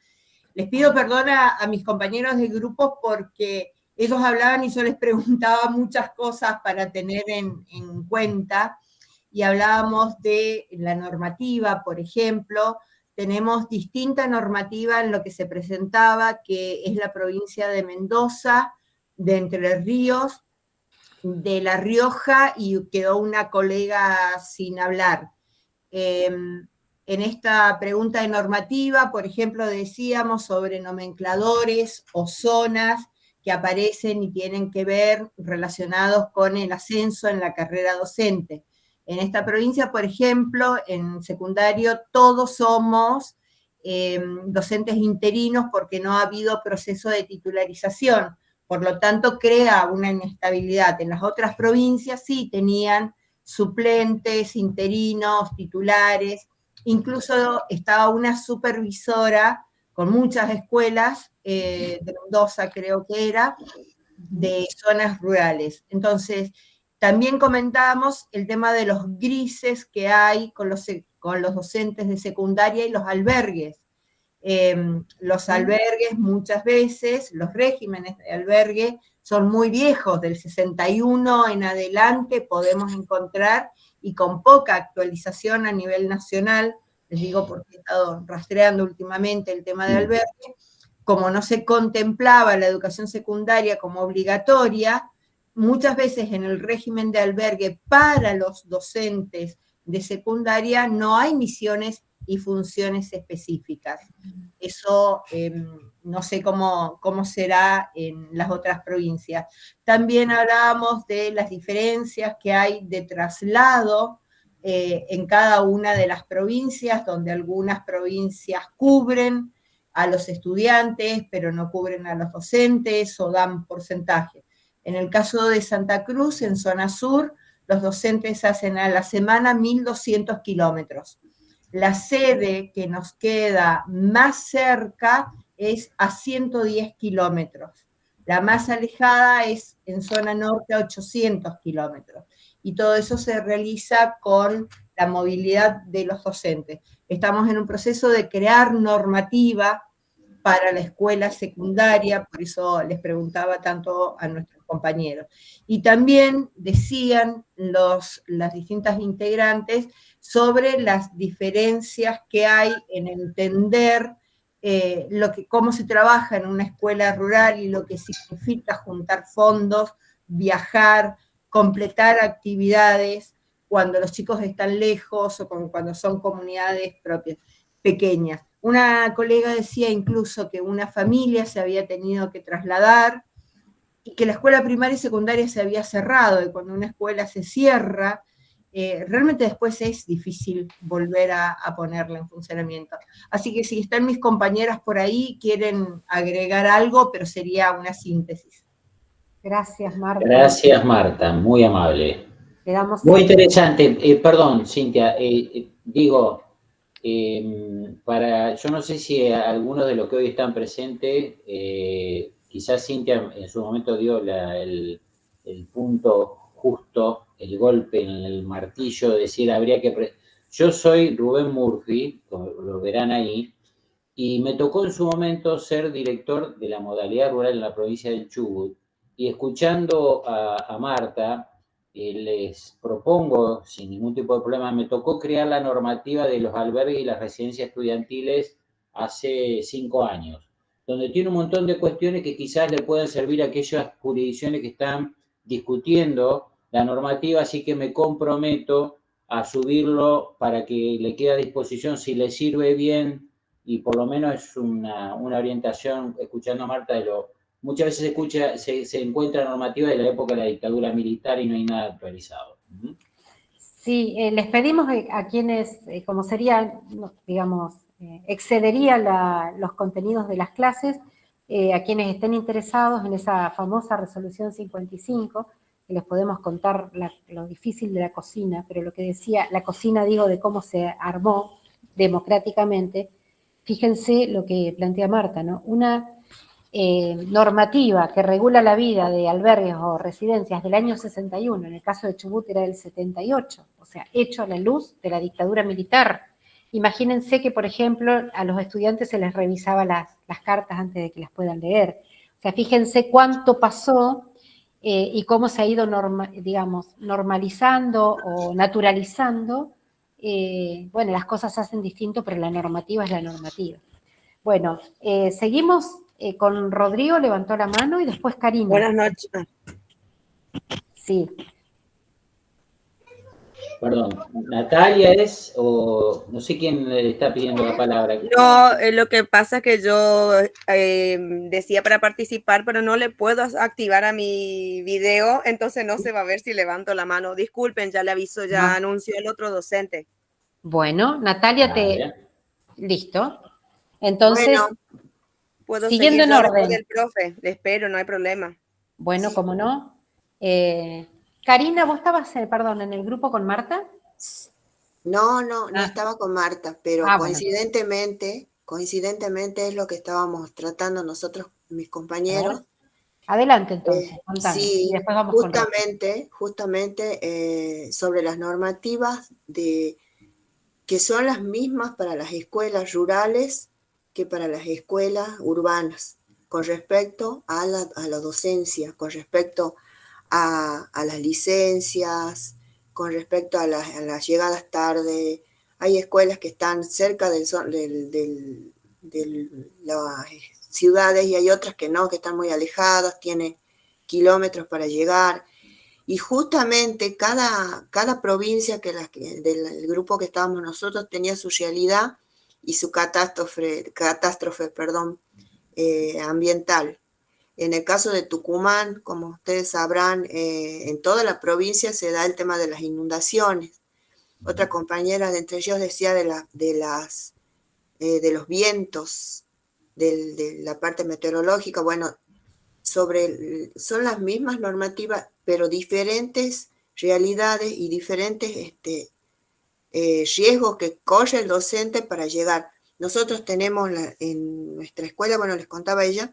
Speaker 6: Les pido perdón a mis compañeros de grupo porque ellos hablaban y yo les preguntaba muchas cosas para tener en cuenta, y hablábamos de la normativa, por ejemplo. Tenemos distinta normativa en lo que se presentaba, que es la provincia de Mendoza, de Entre Ríos, de La Rioja, y quedó una colega sin hablar. En esta pregunta de normativa, por ejemplo, decíamos sobre nomencladores o zonas que aparecen y tienen que ver relacionados con el ascenso en la carrera docente. En esta provincia, por ejemplo, en secundario, todos somos docentes interinos porque no ha habido proceso de titularización. Por lo tanto, crea una inestabilidad. En las otras provincias sí tenían suplentes, interinos, titulares. Incluso estaba una supervisora con muchas escuelas, de Mendoza creo que era, de zonas rurales. Entonces, también comentábamos el tema de los grises que hay con los docentes de secundaria y los albergues. Los albergues muchas veces, los regímenes de albergue son muy viejos, del 61 en adelante podemos encontrar, y con poca actualización a nivel nacional. Les digo porque he estado rastreando últimamente el tema de albergue. Como no se contemplaba la educación secundaria como obligatoria, muchas veces en el régimen de albergue para los docentes de secundaria no hay misiones y funciones específicas. Eso no sé cómo será en las otras provincias. También hablábamos de las diferencias que hay de traslado en cada una de las provincias, donde algunas provincias cubren a los estudiantes, pero no cubren a los docentes o dan porcentaje. En el caso de Santa Cruz, en zona sur, los docentes hacen a la semana 1.200 kilómetros. La sede que nos queda más cerca es a 110 kilómetros. La más alejada es en zona norte a 800 kilómetros. Y todo eso se realiza con la movilidad de los docentes. Estamos en un proceso de crear normativa para la escuela secundaria, por eso les preguntaba tanto a nuestros compañeros. Y también decían las distintas integrantes sobre las diferencias que hay en entender cómo se trabaja en una escuela rural y lo que significa juntar fondos, viajar, completar actividades cuando los chicos están lejos o cuando son comunidades propias, pequeñas. Una colega decía incluso que una familia se había tenido que trasladar y que la escuela primaria y secundaria se había cerrado, y cuando una escuela se cierra, realmente después es difícil volver a ponerla en funcionamiento. Así que si están mis compañeras por ahí, quieren agregar algo, pero sería una síntesis.
Speaker 2: Gracias, Marta.
Speaker 1: Gracias, Marta, muy amable.
Speaker 2: Le damos
Speaker 1: Muy interesante. Perdón, Cintia, digo, yo no sé si algunos de los que hoy están presentes, quizás Cintia en su momento dio el punto justo, el golpe en el martillo, de decir, habría que... Yo soy Rubén Murphy, como lo verán ahí, y me tocó en su momento ser director de la modalidad rural en la provincia del Chubut, y escuchando a Marta, les propongo, sin ningún tipo de problema, me tocó crear la normativa de los albergues y las residencias estudiantiles hace 5 años, donde tiene un montón de cuestiones que quizás le puedan servir a aquellas jurisdicciones que están discutiendo la normativa, así que me comprometo a subirlo para que le quede a disposición, si le sirve bien, y por lo menos es una orientación, escuchando a Marta, muchas veces se encuentra normativa de la época de la dictadura militar y no hay nada actualizado.
Speaker 2: Sí, les pedimos a quienes, como sería, digamos, excedería los contenidos de las clases, a quienes estén interesados en esa famosa resolución 55, que les podemos contar lo difícil de la cocina, pero lo que decía, la cocina, digo, de cómo se armó democráticamente. Fíjense lo que plantea Marta, ¿no? Una normativa que regula la vida de albergues o residencias del año 61, en el caso de Chubut era del 78, o sea, hecho a la luz de la dictadura militar. Imagínense que, por ejemplo, a los estudiantes se les revisaba las cartas antes de que las puedan leer. O sea, fíjense cuánto pasó y cómo se ha ido, normalizando o naturalizando. Bueno, las cosas se hacen distinto, pero la normativa es la normativa. Bueno, seguimos con Rodrigo, levantó la mano, y después Karina.
Speaker 5: Buenas noches.
Speaker 2: Sí.
Speaker 1: Perdón, Natalia es, o no sé quién le está pidiendo la palabra.
Speaker 5: No, lo que pasa es que yo decía para participar, pero no le puedo activar a mi video, entonces no se va a ver si levanto la mano. Disculpen, ya le aviso, ya anunció el otro docente.
Speaker 2: Bueno, Natalia, listo. Entonces,
Speaker 5: bueno, puedo
Speaker 2: siguiendo
Speaker 5: seguir
Speaker 2: en orden
Speaker 5: del profe, le espero, no hay problema.
Speaker 2: Bueno, sí. Cómo no. Karina, ¿vos estabas, perdón, en el grupo con Marta?
Speaker 3: No estaba con Marta, pero coincidentemente es lo que estábamos tratando nosotros, mis compañeros.
Speaker 2: Adelante entonces, contame,
Speaker 3: sí,
Speaker 2: y después vamos
Speaker 3: justamente sobre las normativas que son las mismas para las escuelas rurales que para las escuelas urbanas, con respecto a la docencia, con respecto a las licencias, con respecto a las llegadas tarde. Hay escuelas que están cerca de las ciudades y hay otras que no, que están muy alejadas, tienen kilómetros para llegar. Y justamente cada provincia del grupo que estábamos nosotros tenía su realidad y su catástrofe ambiental. En el caso de Tucumán, como ustedes sabrán, en toda la provincia se da el tema de las inundaciones. Otra compañera de Entre Ríos decía de los vientos, de la parte meteorológica. Bueno, son las mismas normativas, pero diferentes realidades y diferentes riesgos que corre el docente para llegar. Nosotros tenemos en nuestra escuela, bueno, les contaba a ellos,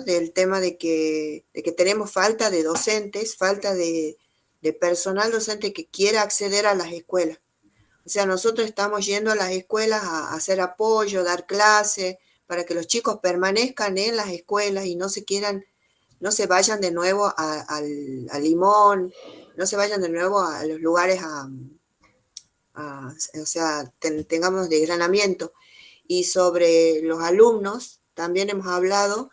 Speaker 3: del tema de que tenemos falta de docentes, falta de personal docente que quiera acceder a las escuelas. O sea, nosotros estamos yendo a las escuelas a hacer apoyo, dar clases, para que los chicos permanezcan en las escuelas y no se vayan de nuevo a Limón, no se vayan de nuevo a los lugares o sea, tengamos desgranamiento. Y sobre los alumnos, también hemos hablado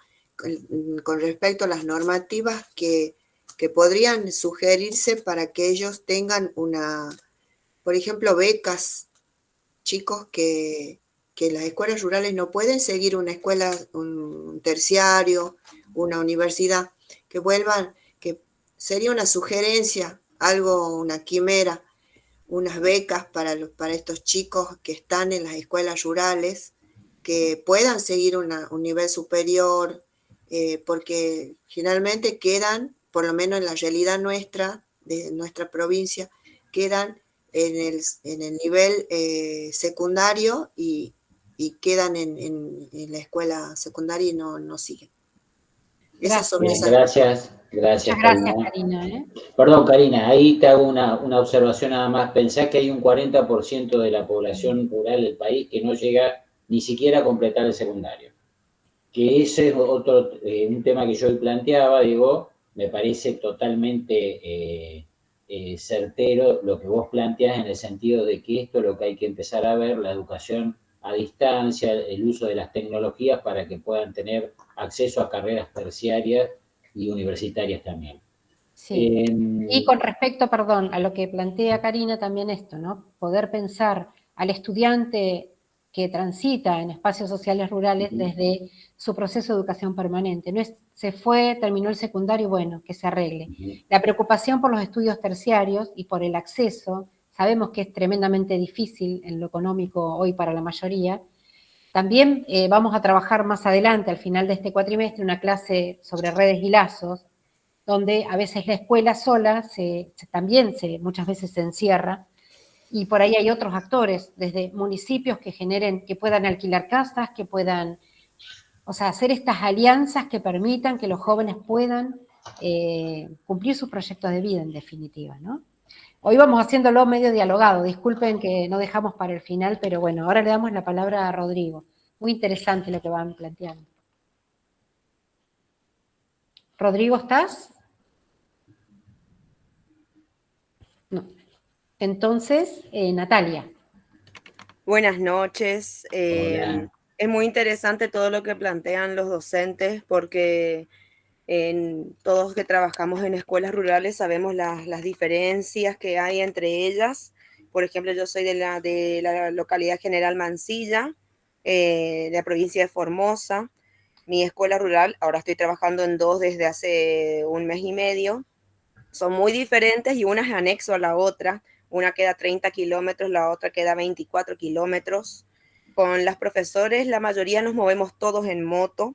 Speaker 3: con respecto a las normativas que que podrían sugerirse para que ellos tengan por ejemplo, becas, chicos que las escuelas rurales no pueden seguir una escuela, un terciario, una universidad, que vuelvan, que sería una sugerencia, algo, una quimera, unas becas para estos chicos que están en las escuelas rurales, que puedan seguir un nivel superior, porque finalmente quedan, por lo menos en la realidad nuestra, de nuestra provincia, quedan en el nivel secundario y quedan en la escuela secundaria y no siguen. Esas son
Speaker 1: Bien,
Speaker 3: esas.
Speaker 1: gracias,
Speaker 2: Muchas gracias, Karina.
Speaker 1: Perdón, Karina, ahí te hago una observación nada más. Pensá que hay un 40% de la población rural del país que no llega ni siquiera a completar el secundario. Que ese es otro, un tema que yo hoy planteaba, digo, me parece totalmente certero lo que vos planteás en el sentido de que esto es lo que hay que empezar a ver, la educación a distancia, el uso de las tecnologías para que puedan tener acceso a carreras terciarias y universitarias también.
Speaker 2: Sí. Y con respecto, perdón, a lo que plantea Karina, también esto, ¿no? Poder pensar al estudiante que transita en espacios sociales rurales desde su proceso de educación permanente. No es, se fue, terminó el secundario, bueno, que se arregle. La preocupación por los estudios terciarios y por el acceso, sabemos que es tremendamente difícil en lo económico hoy para la mayoría. También vamos a trabajar más adelante, al final de este cuatrimestre, una clase sobre redes y lazos, donde a veces la escuela sola también muchas veces se encierra, y por ahí hay otros actores, desde municipios que puedan alquilar casas, que puedan, o sea, hacer estas alianzas que permitan que los jóvenes puedan cumplir sus proyectos de vida, en definitiva, ¿no? Hoy vamos haciéndolo medio dialogado, disculpen que no dejamos para el final, pero bueno, ahora le damos la palabra a Rodrigo. Muy interesante lo que van planteando. Rodrigo, ¿estás? No. Entonces, Natalia.
Speaker 5: Buenas noches. Es muy interesante todo lo que plantean los docentes porque todos que trabajamos en escuelas rurales sabemos las diferencias que hay entre ellas. Por ejemplo, yo soy de la localidad General Mansilla, de la provincia de Formosa. Mi escuela rural, ahora estoy trabajando en dos desde hace un mes y medio. Son muy diferentes y una es anexo a la otra. Una queda 30 kilómetros, la otra queda 24 kilómetros. Con las profesores, la mayoría nos movemos todos en moto.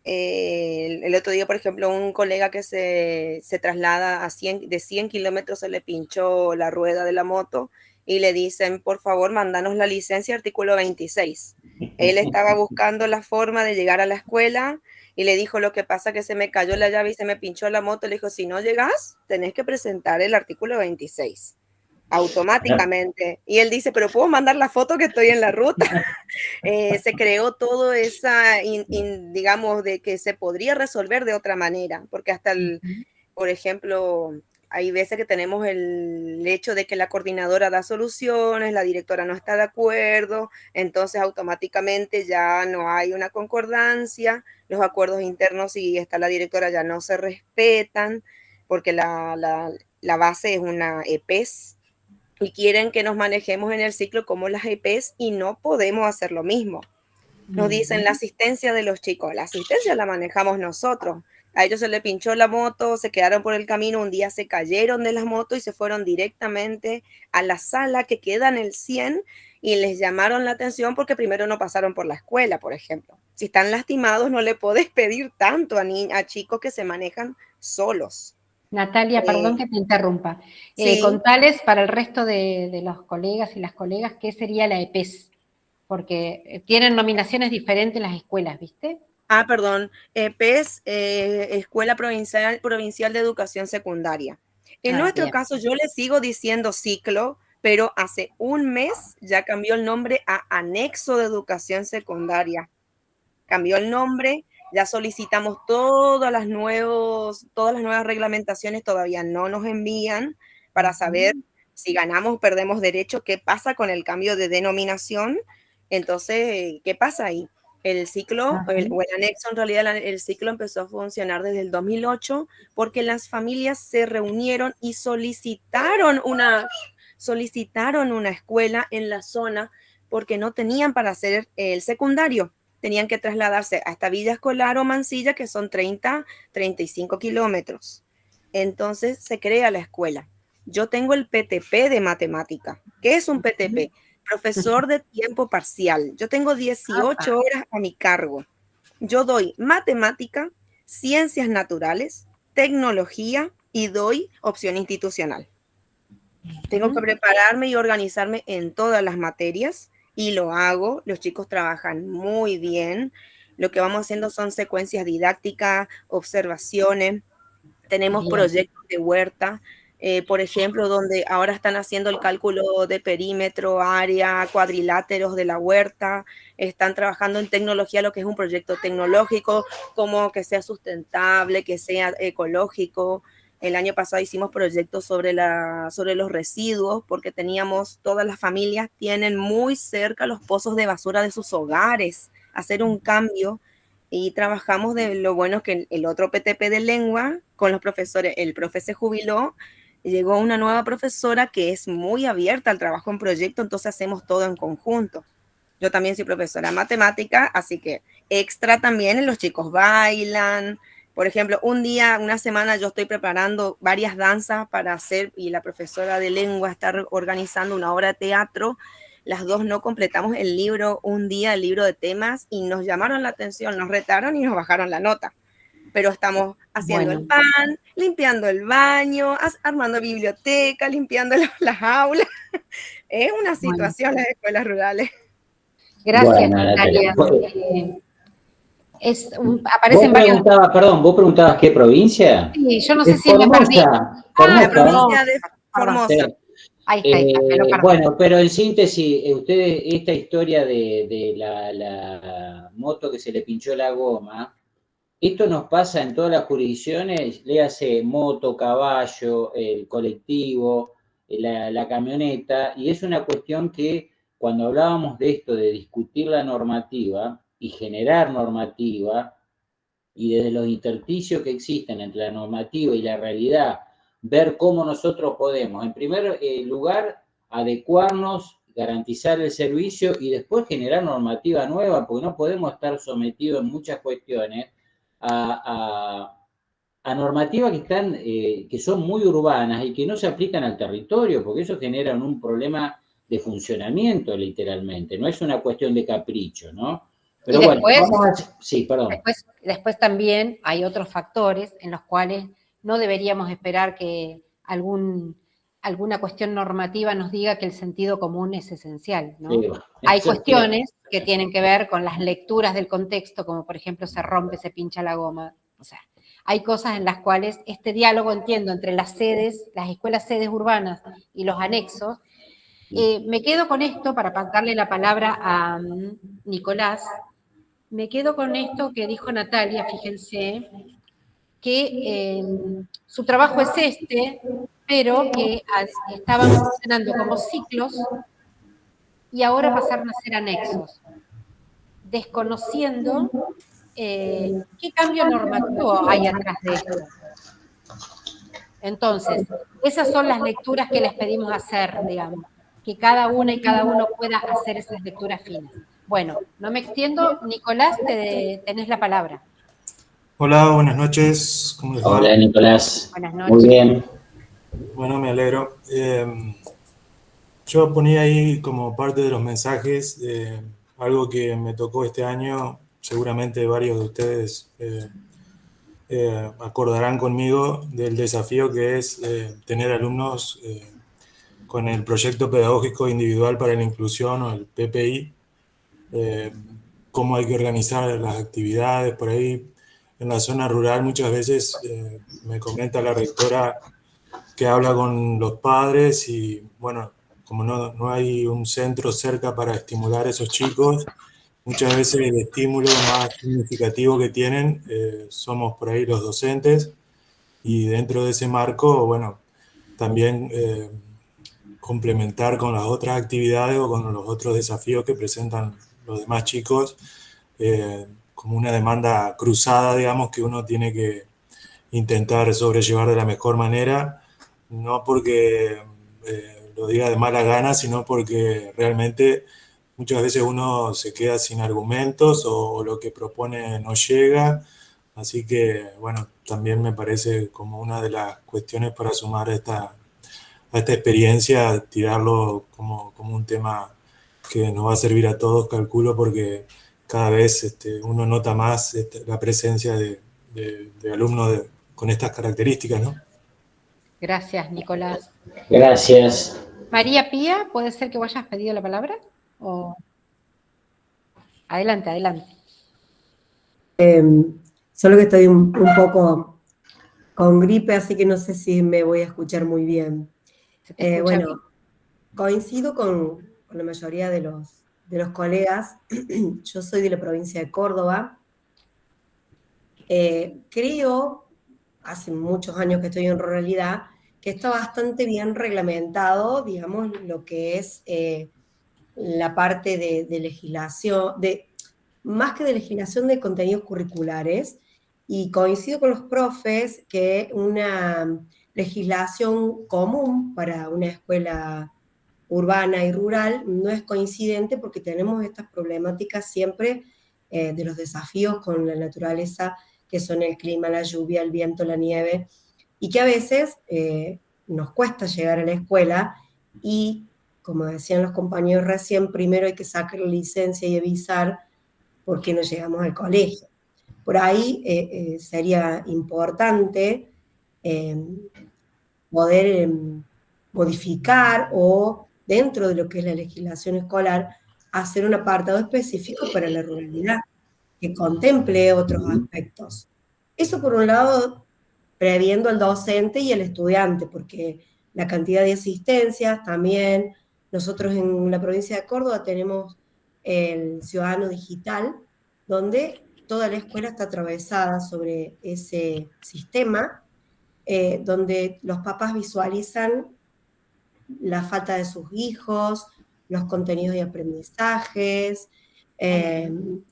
Speaker 5: El otro día, por ejemplo, un colega que se traslada de 100 kilómetros se le pinchó la rueda de la moto y le dicen, por favor, mándanos la licencia, artículo 26. Él estaba buscando la forma de llegar a la escuela y le dijo, lo que pasa que se me cayó la llave y se me pinchó la moto. Le dijo, si no llegas, tenés que presentar el artículo 26 automáticamente. Y él dice, pero ¿puedo mandar la foto que estoy en la ruta? Se creó todo esa, digamos, de que se podría resolver de otra manera, porque hasta por ejemplo, hay veces que tenemos el hecho de que la coordinadora da soluciones, la directora no está de acuerdo, entonces automáticamente ya no hay una concordancia, los acuerdos internos, si está la directora, ya no se respetan, porque la base es una EPES, y quieren que nos manejemos en el ciclo como las EPES y no podemos hacer lo mismo. Nos dicen la asistencia de los chicos, la asistencia la manejamos nosotros. A ellos se les pinchó la moto, se quedaron por el camino, un día se cayeron de las motos y se fueron directamente a la sala que queda en el 100 y les llamaron la atención porque primero no pasaron por la escuela, por ejemplo. Si están lastimados no le podés pedir tanto a chicos que se manejan solos.
Speaker 2: Natalia, perdón que te interrumpa.
Speaker 5: Sí.
Speaker 2: Contales para el resto de los colegas y las colegas qué sería la EPES, porque tienen nominaciones diferentes las escuelas, ¿viste?
Speaker 5: Perdón, EPES, Escuela Provincial de Educación Secundaria. En nuestro caso, yo le sigo diciendo ciclo, pero hace un mes ya cambió el nombre a Anexo de Educación Secundaria. Cambió el nombre, ya solicitamos todas las nuevas reglamentaciones, todavía no nos envían para saber si ganamos o perdemos derecho, qué pasa con el cambio de denominación. Entonces, ¿qué pasa ahí? El ciclo, o el anexo, en realidad el ciclo empezó a funcionar desde el 2008 porque las familias se reunieron y solicitaron una escuela en la zona porque no tenían para hacer el secundario. Tenían que trasladarse hasta Villa Escolar o Mansilla, que son 35 kilómetros. Entonces se crea la escuela. Yo tengo el PTP de matemática. ¿Qué es un PTP? Profesor de tiempo parcial. Yo tengo 18 horas a mi cargo. Yo doy matemática, ciencias naturales, tecnología y doy opción institucional. Tengo que prepararme y organizarme en todas las materias y lo hago. Los chicos trabajan muy bien. Lo que vamos haciendo son secuencias didácticas, observaciones. Tenemos proyectos de huerta, por ejemplo, donde ahora están haciendo el cálculo de perímetro, área, cuadriláteros de la huerta. Están trabajando en tecnología, lo que es un proyecto tecnológico, como que sea sustentable, que sea ecológico. El año pasado hicimos proyectos sobre los residuos, porque todas las familias tienen muy cerca los pozos de basura de sus hogares. Hacer un cambio. Y trabajamos de lo bueno que el otro PTP de lengua con los profesores, el profe se jubiló, llegó una nueva profesora que es muy abierta al trabajo en proyecto, entonces hacemos todo en conjunto. Yo también soy profesora de matemática, así que extra también los chicos bailan. Por ejemplo, una semana yo estoy preparando varias danzas para hacer, y la profesora de lengua está organizando una obra de teatro. Las dos no completamos el libro un día, el libro de temas, y nos llamaron la atención, nos retaron y nos bajaron la nota. Pero estamos haciendo el pan, limpiando el baño, armando biblioteca, limpiando las aulas. Es una situación las escuelas rurales.
Speaker 2: Gracias, Natalia. Aparecen varios...
Speaker 1: ¿Vos preguntabas qué provincia?
Speaker 2: Sí, yo no sé si me perdí.
Speaker 5: La provincia de Formosa.
Speaker 2: Ahí está,
Speaker 1: bueno, pero en síntesis, ustedes, esta historia de la moto que se le pinchó la goma, esto nos pasa en todas las jurisdicciones, léase moto, caballo, el colectivo, la camioneta, y es una cuestión que cuando hablábamos de esto, de discutir la normativa y generar normativa, y desde los intersticios que existen entre la normativa y la realidad, ver cómo nosotros podemos, en primer lugar, adecuarnos, garantizar el servicio y después generar normativa nueva, porque no podemos estar sometidos en muchas cuestiones a normativas que son muy urbanas y que no se aplican al territorio, porque eso genera un problema de funcionamiento, literalmente. No es una cuestión de capricho, ¿no? Pero
Speaker 2: y después,
Speaker 1: sí, perdón.
Speaker 2: Después también hay otros factores en los cuales no deberíamos esperar que alguna cuestión normativa nos diga que el sentido común es esencial, ¿no? Sí, hay cuestiones que tienen que ver con las lecturas del contexto, como por ejemplo se rompe, se pincha la goma. O sea, hay cosas en las cuales este diálogo, entiendo, entre las escuelas sedes urbanas y los anexos. Me quedo con esto para darle la palabra a Nicolás. Me quedo con esto que dijo Natalia, fíjense, que su trabajo es pero que estaban funcionando como ciclos y ahora pasaron a ser anexos, desconociendo qué cambio normativo hay atrás de esto. Entonces, esas son las lecturas que les pedimos hacer, digamos, que cada una y cada uno pueda hacer esas lecturas finas. Bueno, no me extiendo. Nicolás, tenés la palabra.
Speaker 7: Hola, buenas noches. ¿Cómo les va?
Speaker 1: Hola, Nicolás.
Speaker 2: Buenas noches.
Speaker 1: Muy bien.
Speaker 7: Bueno, me alegro. Yo ponía ahí como parte de los mensajes algo que me tocó este año. Seguramente varios de ustedes acordarán conmigo del desafío que es tener alumnos con el Proyecto Pedagógico Individual para la Inclusión, o el PPI. Cómo hay que organizar las actividades por ahí. En la zona rural muchas veces me comenta la rectora que habla con los padres y, bueno, como no hay un centro cerca para estimular a esos chicos, muchas veces el estímulo más significativo que tienen somos por ahí los docentes, y dentro de ese marco, bueno, también complementar con las otras actividades o con los otros desafíos que presentan los demás chicos como una demanda cruzada, digamos, que uno tiene que intentar sobrellevar de la mejor manera, no porque lo diga de mala gana, sino porque realmente muchas veces uno se queda sin argumentos o lo que propone no llega. Así que, bueno, también me parece como una de las cuestiones para sumar a esta experiencia, tirarlo como un tema que nos va a servir a todos, calculo, porque cada vez uno nota más la presencia de alumnos con estas características, ¿no?
Speaker 2: Gracias, Nicolás.
Speaker 1: Gracias.
Speaker 2: María Pía, ¿puede ser que vos hayas pedido la palabra? Adelante, adelante.
Speaker 8: Solo que estoy un poco con gripe, así que no sé si me voy a escuchar muy bien. Bueno, coincido con la mayoría de los colegas. Yo soy de la provincia de Córdoba. Creo, hace muchos años que estoy en ruralidad, que está bastante bien reglamentado, digamos, lo que es la parte de legislación, más que de legislación, de contenidos curriculares, y coincido con los profes que una legislación común para una escuela urbana y rural no es coincidente, porque tenemos estas problemáticas siempre de los desafíos con la naturaleza, que son el clima, la lluvia, el viento, la nieve, y que a veces nos cuesta llegar a la escuela y, como decían los compañeros recién, primero hay que sacar la licencia y avisar por qué no llegamos al colegio. Por ahí sería importante poder modificar, o dentro de lo que es la legislación escolar, hacer un apartado específico para la ruralidad, que contemple otros aspectos. Eso por un lado, previendo al docente y al estudiante, porque la cantidad de asistencias también. Nosotros en la provincia de Córdoba tenemos el Ciudadano Digital, donde toda la escuela está atravesada sobre ese sistema, donde los papás visualizan la falta de sus hijos, los contenidos de aprendizajes, el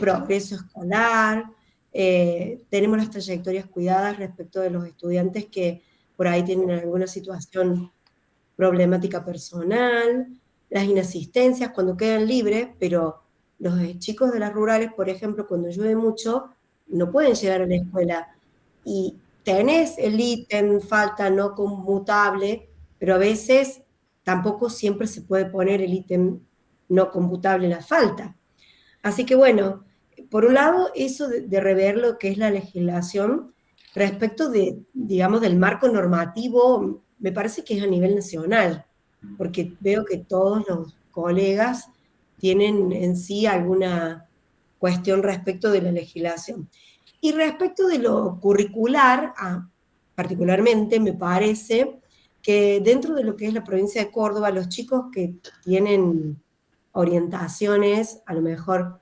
Speaker 8: progreso escolar. Tenemos las trayectorias cuidadas respecto de los estudiantes que por ahí tienen alguna situación problemática personal, las inasistencias cuando quedan libres, pero los chicos de las rurales, por ejemplo, cuando llueve mucho, no pueden llegar a la escuela, y tenés el ítem falta no conmutable, pero a veces tampoco siempre se puede poner el ítem no computable en la falta. Así que bueno, por un lado, eso de rever lo que es la legislación respecto de, digamos, del marco normativo, me parece que es a nivel nacional, porque veo que todos los colegas tienen en sí alguna cuestión respecto de la legislación. Y respecto de lo curricular, particularmente me parece que dentro de lo que es la provincia de Córdoba, los chicos que tienen orientaciones, a lo mejor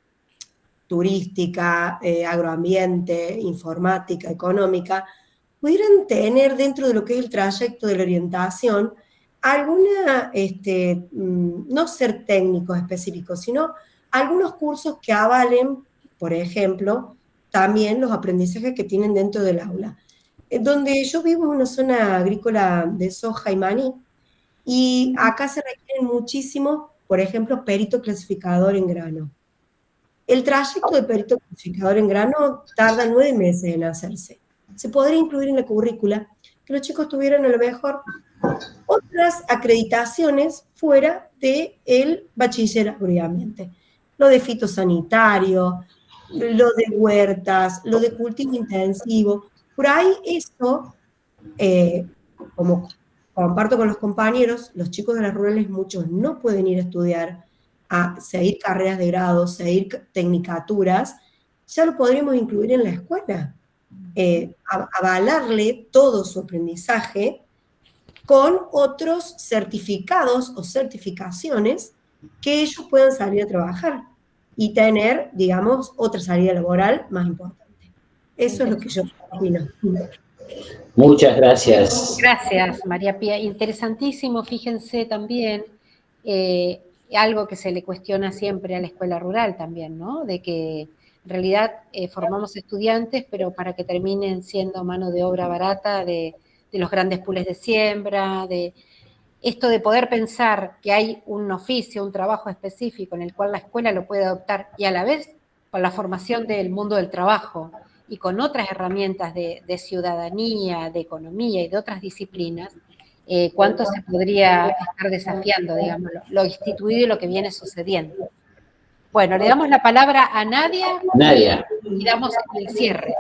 Speaker 8: turística, agroambiente, informática, económica, pudieran tener dentro de lo que es el trayecto de la orientación alguna, no ser técnicos específicos, sino algunos cursos que avalen, por ejemplo, también los aprendizajes que tienen dentro del aula. Donde yo vivo en una zona agrícola de soja y maní, y acá se requieren muchísimo, por ejemplo, perito clasificador en grano. El trayecto de perito clasificador en grano tarda 9 meses en hacerse. Se podría incluir en la currícula que los chicos tuvieran a lo mejor otras acreditaciones fuera del bachiller agroambiente. Lo de fitosanitario, lo de huertas, lo de cultivo intensivo. Por ahí eso, como comparto con los compañeros, los chicos de las rurales, muchos no pueden ir a estudiar, a seguir carreras de grado, seguir tecnicaturas, ya lo podríamos incluir en la escuela. Avalarle todo su aprendizaje con otros certificados o certificaciones que ellos puedan salir a trabajar y tener, digamos, otra salida laboral más importante. Eso es lo que yo opino.
Speaker 1: Muchas gracias.
Speaker 2: Gracias, María Pía. Interesantísimo, fíjense también, algo que se le cuestiona siempre a la escuela rural también, ¿no? De que en realidad formamos estudiantes, pero para que terminen siendo mano de obra barata de los grandes pools de siembra, de esto de poder pensar que hay un oficio, un trabajo específico en el cual la escuela lo puede adoptar y a la vez con la formación del mundo del trabajo y con otras herramientas de ciudadanía, de economía y de otras disciplinas, cuánto se podría estar desafiando, digamos, lo instituido y lo que viene sucediendo. Bueno, le damos la palabra a Nadia.
Speaker 1: Nadia.
Speaker 2: Y damos el cierre.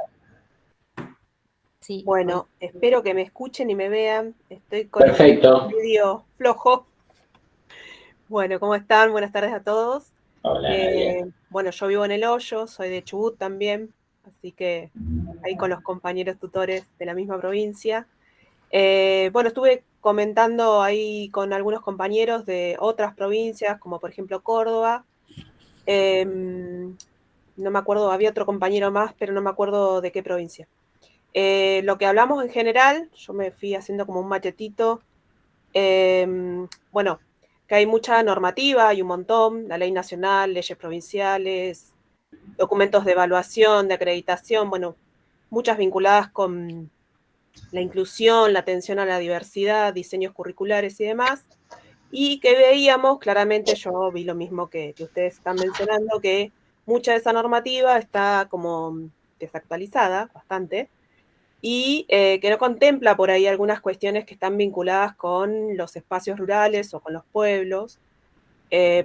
Speaker 2: Sí.
Speaker 9: Bueno, espero que me escuchen y me vean. Estoy con
Speaker 1: Perfecto.
Speaker 9: un vídeo flojo. Bueno, ¿cómo están? Buenas tardes a todos.
Speaker 1: Hola, Nadia.
Speaker 9: Bueno, yo vivo en El Hoyo, soy de Chubut también, así que ahí con los compañeros tutores de la misma provincia. Bueno, estuve comentando ahí con algunos compañeros de otras provincias, como por ejemplo Córdoba. No me acuerdo, había otro compañero más, pero no me acuerdo de qué provincia. Lo que hablamos en general, yo me fui haciendo como un machetito. Bueno, que hay mucha normativa, hay un montón, la ley nacional, leyes provinciales, documentos de evaluación, de acreditación, bueno, muchas vinculadas con la inclusión, la atención a la diversidad, diseños curriculares y demás, y que veíamos, claramente yo vi lo mismo que ustedes están mencionando, que mucha de esa normativa está como desactualizada, bastante, y que no contempla por ahí algunas cuestiones que están vinculadas con los espacios rurales o con los pueblos.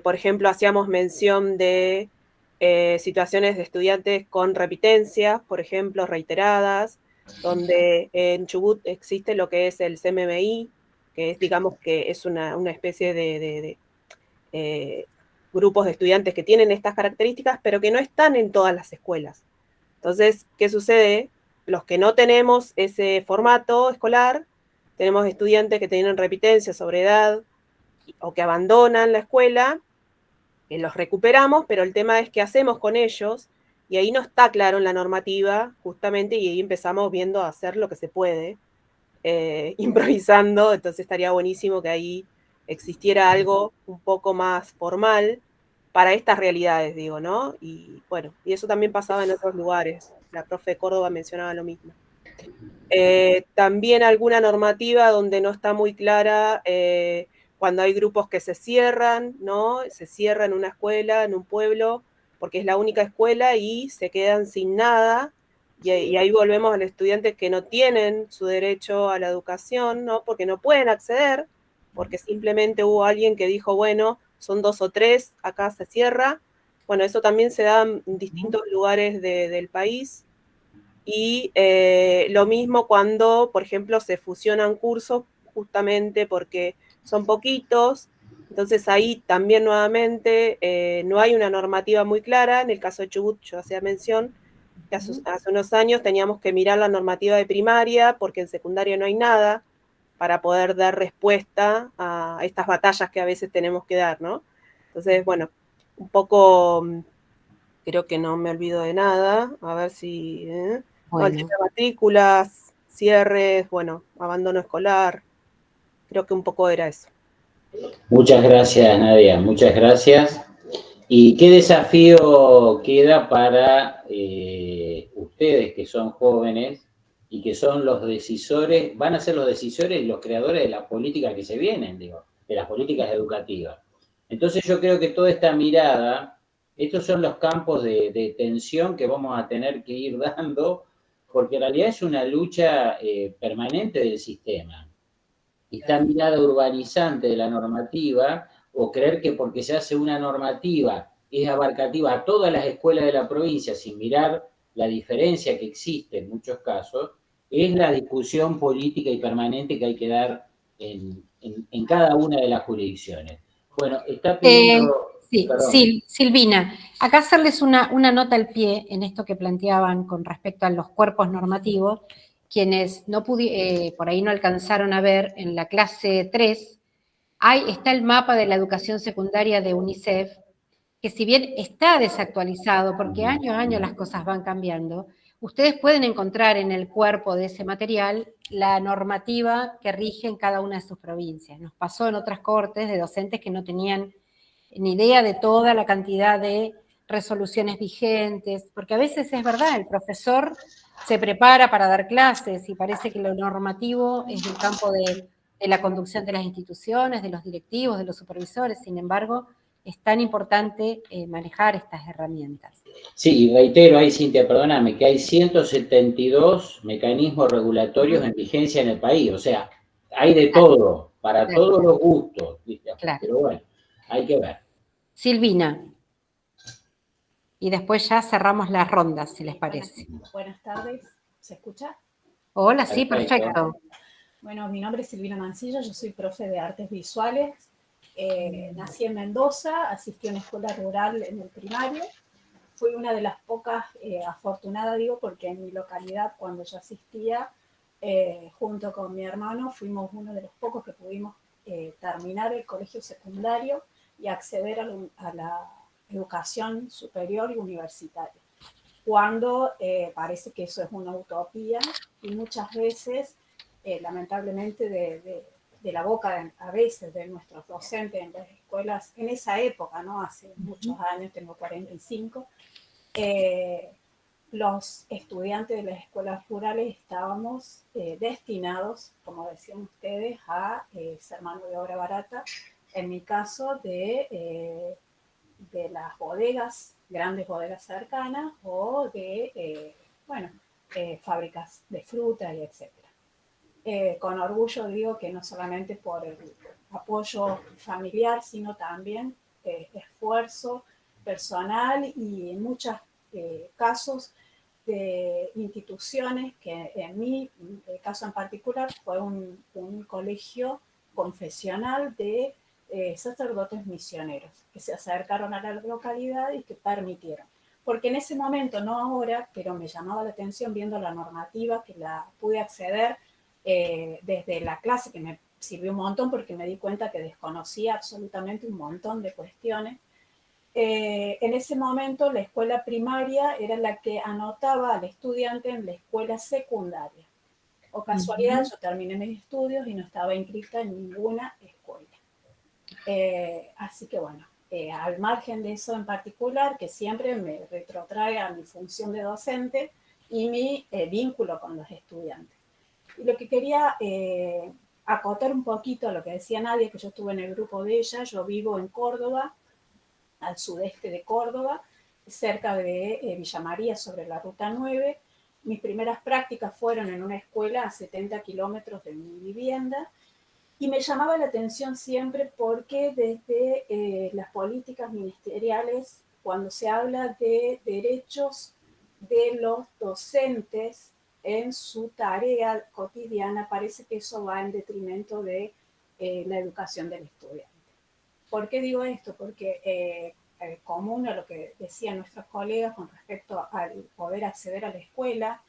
Speaker 9: Por ejemplo, hacíamos mención de situaciones de estudiantes con repitencias, por ejemplo, reiteradas, donde en Chubut existe lo que es el CMMI, que es, digamos, que es una especie de grupos de estudiantes que tienen estas características, pero que no están en todas las escuelas. Entonces, ¿qué sucede? Los que no tenemos ese formato escolar, tenemos estudiantes que tienen repitencia sobre edad o que abandonan la escuela, que los recuperamos, pero el tema es qué hacemos con ellos, y ahí no está claro en la normativa, justamente, y ahí empezamos viendo a hacer lo que se puede, improvisando, entonces estaría buenísimo que ahí existiera algo un poco más formal para estas realidades, digo, ¿no? Y bueno, y eso también pasaba en otros lugares. La profe de Córdoba mencionaba lo mismo. También alguna normativa donde no está muy clara cuando hay grupos que se cierran, ¿no? Se cierran una escuela, en un pueblo, porque es la única escuela y se quedan sin nada. Y ahí volvemos a los estudiantes que no tienen su derecho a la educación, ¿no? Porque no pueden acceder, porque simplemente hubo alguien que dijo, bueno, son 2 o 3, acá se cierra. Bueno, eso también se da en distintos lugares del país. Y lo mismo cuando, por ejemplo, se fusionan cursos, justamente porque son poquitos. Entonces ahí también nuevamente no hay una normativa muy clara. En el caso de Chubut, yo hacía mención que hace unos años teníamos que mirar la normativa de primaria, porque en secundaria no hay nada para poder dar respuesta a estas batallas que a veces tenemos que dar, ¿no? Entonces, bueno, un poco, creo que no me olvido de nada, a ver si... No, el tema de matrículas, cierres, bueno, abandono escolar, creo que un poco era eso.
Speaker 1: Muchas gracias, Nadia, muchas gracias. ¿Y qué desafío queda para ustedes que son jóvenes y que son los decisores, van a ser los decisores y los creadores de las políticas que se vienen, digo, de las políticas educativas? Entonces yo creo que toda esta mirada, estos son los campos de tensión que vamos a tener que ir dando, porque en realidad es una lucha permanente del sistema. Esta mirada urbanizante de la normativa, o creer que porque se hace una normativa es abarcativa a todas las escuelas de la provincia sin mirar la diferencia que existe en muchos casos, es la discusión política y permanente que hay que dar en cada una de las jurisdicciones. Bueno, está pidiendo...
Speaker 2: Sí, Silvina, acá hacerles una nota al pie en esto que planteaban con respecto a los cuerpos normativos. Quienes por ahí no alcanzaron a ver, en la clase 3, está el mapa de la educación secundaria de UNICEF, que si bien está desactualizado, porque año a año las cosas van cambiando, ustedes pueden encontrar en el cuerpo de ese material la normativa que rige en cada una de sus provincias. Nos pasó en otras cortes de docentes que no tenían ni idea de toda la cantidad de resoluciones vigentes, porque a veces es verdad, el profesor se prepara para dar clases y parece que lo normativo es del campo de la conducción de las instituciones, de los directivos, de los supervisores, sin embargo, es tan importante manejar estas herramientas.
Speaker 1: Sí, y reitero ahí, Cintia, perdóname, que hay 172 mecanismos regulatorios en vigencia en el país, o sea, hay de todo, para todos los gustos, ¿viste?
Speaker 2: Claro.
Speaker 1: Pero bueno, hay que ver.
Speaker 2: Silvina. Y después ya cerramos las rondas, si les parece.
Speaker 10: Buenas tardes, ¿se escucha?
Speaker 2: Hola, sí, perfecto.
Speaker 10: Bueno, mi nombre es Silvina Mancilla, yo soy profe de artes visuales. Nací en Mendoza, asistí a una escuela rural en el primario. Fui una de las pocas afortunadas, digo, porque en mi localidad, cuando yo asistía, junto con mi hermano, fuimos uno de los pocos que pudimos terminar el colegio secundario y acceder a la educación superior y universitaria. Cuando parece que eso es una utopía y muchas veces, lamentablemente, de la boca a veces de nuestros docentes en las escuelas, en esa época, ¿no? Hace muchos años, tengo 45, los estudiantes de las escuelas rurales estábamos destinados, como decían ustedes, a ser mano de obra barata, en mi caso de las bodegas, grandes bodegas cercanas o de, fábricas de fruta y etc. Con orgullo digo que no solamente por el apoyo familiar, sino también esfuerzo personal y en muchos casos de instituciones que en mi caso en particular fue un colegio confesional de sacerdotes misioneros que se acercaron a la localidad y que permitieron. Porque en ese momento, no ahora, pero me llamaba la atención viendo la normativa que la pude acceder desde la clase, que me sirvió un montón porque me di cuenta que desconocía absolutamente un montón de cuestiones. En ese momento la escuela primaria era la que anotaba al estudiante en la escuela secundaria. O casualidad, yo terminé mis estudios y no estaba inscrita en ninguna escuela. Así que bueno, al margen de eso en particular, que siempre me retrotrae a mi función de docente y mi vínculo con los estudiantes. Y lo que quería acotar un poquito a lo que decía Nadia, que yo estuve en el grupo de ella, yo vivo en Córdoba, al sudeste de Córdoba, cerca de Villa María, sobre la Ruta 9. Mis primeras prácticas fueron en una escuela a 70 kilómetros de mi vivienda y me llamaba la atención siempre porque desde las políticas ministeriales, cuando se habla de derechos de los docentes en su tarea cotidiana, parece que eso va en detrimento de la educación del estudiante. ¿Por qué digo esto? Porque común a lo que decían nuestros colegas con respecto al poder acceder a la escuela,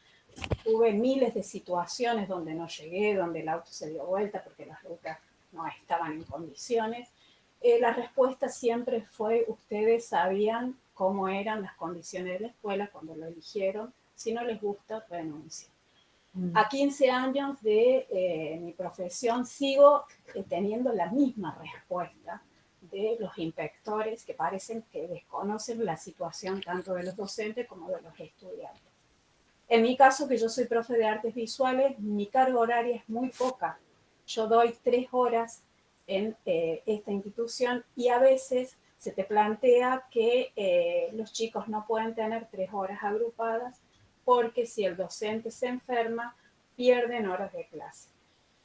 Speaker 10: tuve miles de situaciones donde no llegué, donde el auto se dio vuelta porque las rutas no estaban en condiciones. La respuesta siempre fue, ustedes sabían cómo eran las condiciones de la escuela cuando lo eligieron, si no les gusta, renuncien. A 15 años de mi profesión sigo teniendo la misma respuesta de los inspectores que parecen que desconocen la situación tanto de los docentes como de los estudiantes. En mi caso, que yo soy profe de artes visuales, mi carga horaria es muy poca. Yo doy 3 horas en esta institución y a veces se te plantea que los chicos no pueden tener 3 horas agrupadas porque si el docente se enferma, pierden horas de clase.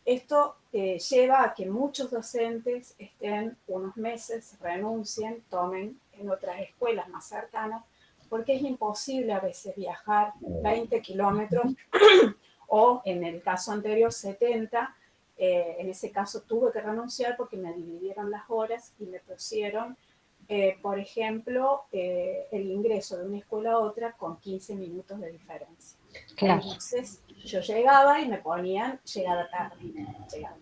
Speaker 10: Esto lleva a que muchos docentes estén unos meses, renuncien, tomen en otras escuelas más cercanas, porque es imposible a veces viajar 20 kilómetros o en el caso anterior 70. En ese caso tuve que renunciar porque me dividieron las horas y me pusieron, por ejemplo, el ingreso de una escuela a otra con 15 minutos de diferencia. Claro. Entonces yo llegaba y me ponían llegada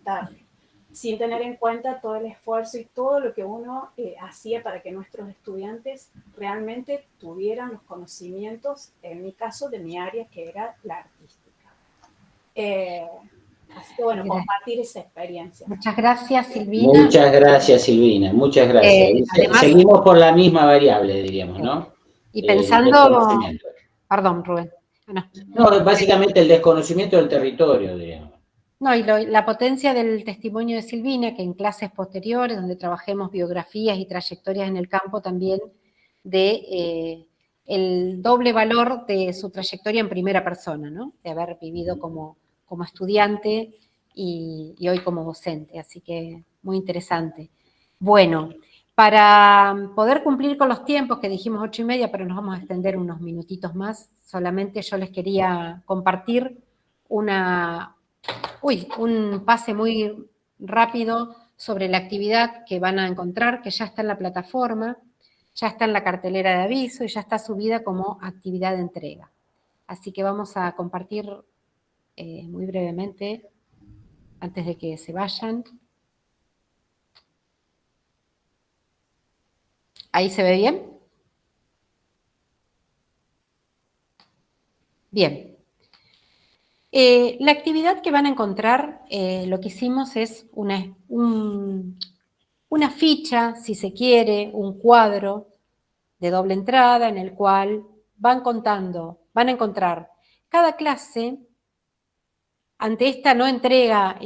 Speaker 10: tarde, sin tener en cuenta todo el esfuerzo y todo lo que uno hacía para que nuestros estudiantes realmente tuvieran los conocimientos, en mi caso, de mi área, que era la artística. Así que bueno, compartir esa experiencia.
Speaker 2: Muchas gracias, Silvina.
Speaker 1: Muchas gracias, Silvina, muchas gracias.
Speaker 2: Además,
Speaker 1: seguimos por la misma variable, diríamos, ¿no?
Speaker 2: Y pensando... Perdón, Rubén.
Speaker 1: No, básicamente el desconocimiento del territorio, diríamos.
Speaker 2: No, y la potencia del testimonio de Silvina, que en clases posteriores, donde trabajemos biografías y trayectorias en el campo, también de el doble valor de su trayectoria en primera persona, ¿no? De haber vivido como estudiante y hoy como docente, así que muy interesante. Bueno, para poder cumplir con los tiempos, que dijimos 8:30, pero nos vamos a extender unos minutitos más, solamente yo les quería compartir un pase muy rápido sobre la actividad que van a encontrar, que ya está en la plataforma, ya está en la cartelera de aviso y ya está subida como actividad de entrega. Así que vamos a compartir muy brevemente, antes de que se vayan. ¿Ahí se ve bien? Bien. La actividad que van a encontrar, lo que hicimos es una ficha, si se quiere, un cuadro de doble entrada en el cual van a encontrar cada clase. Ante esta no entrega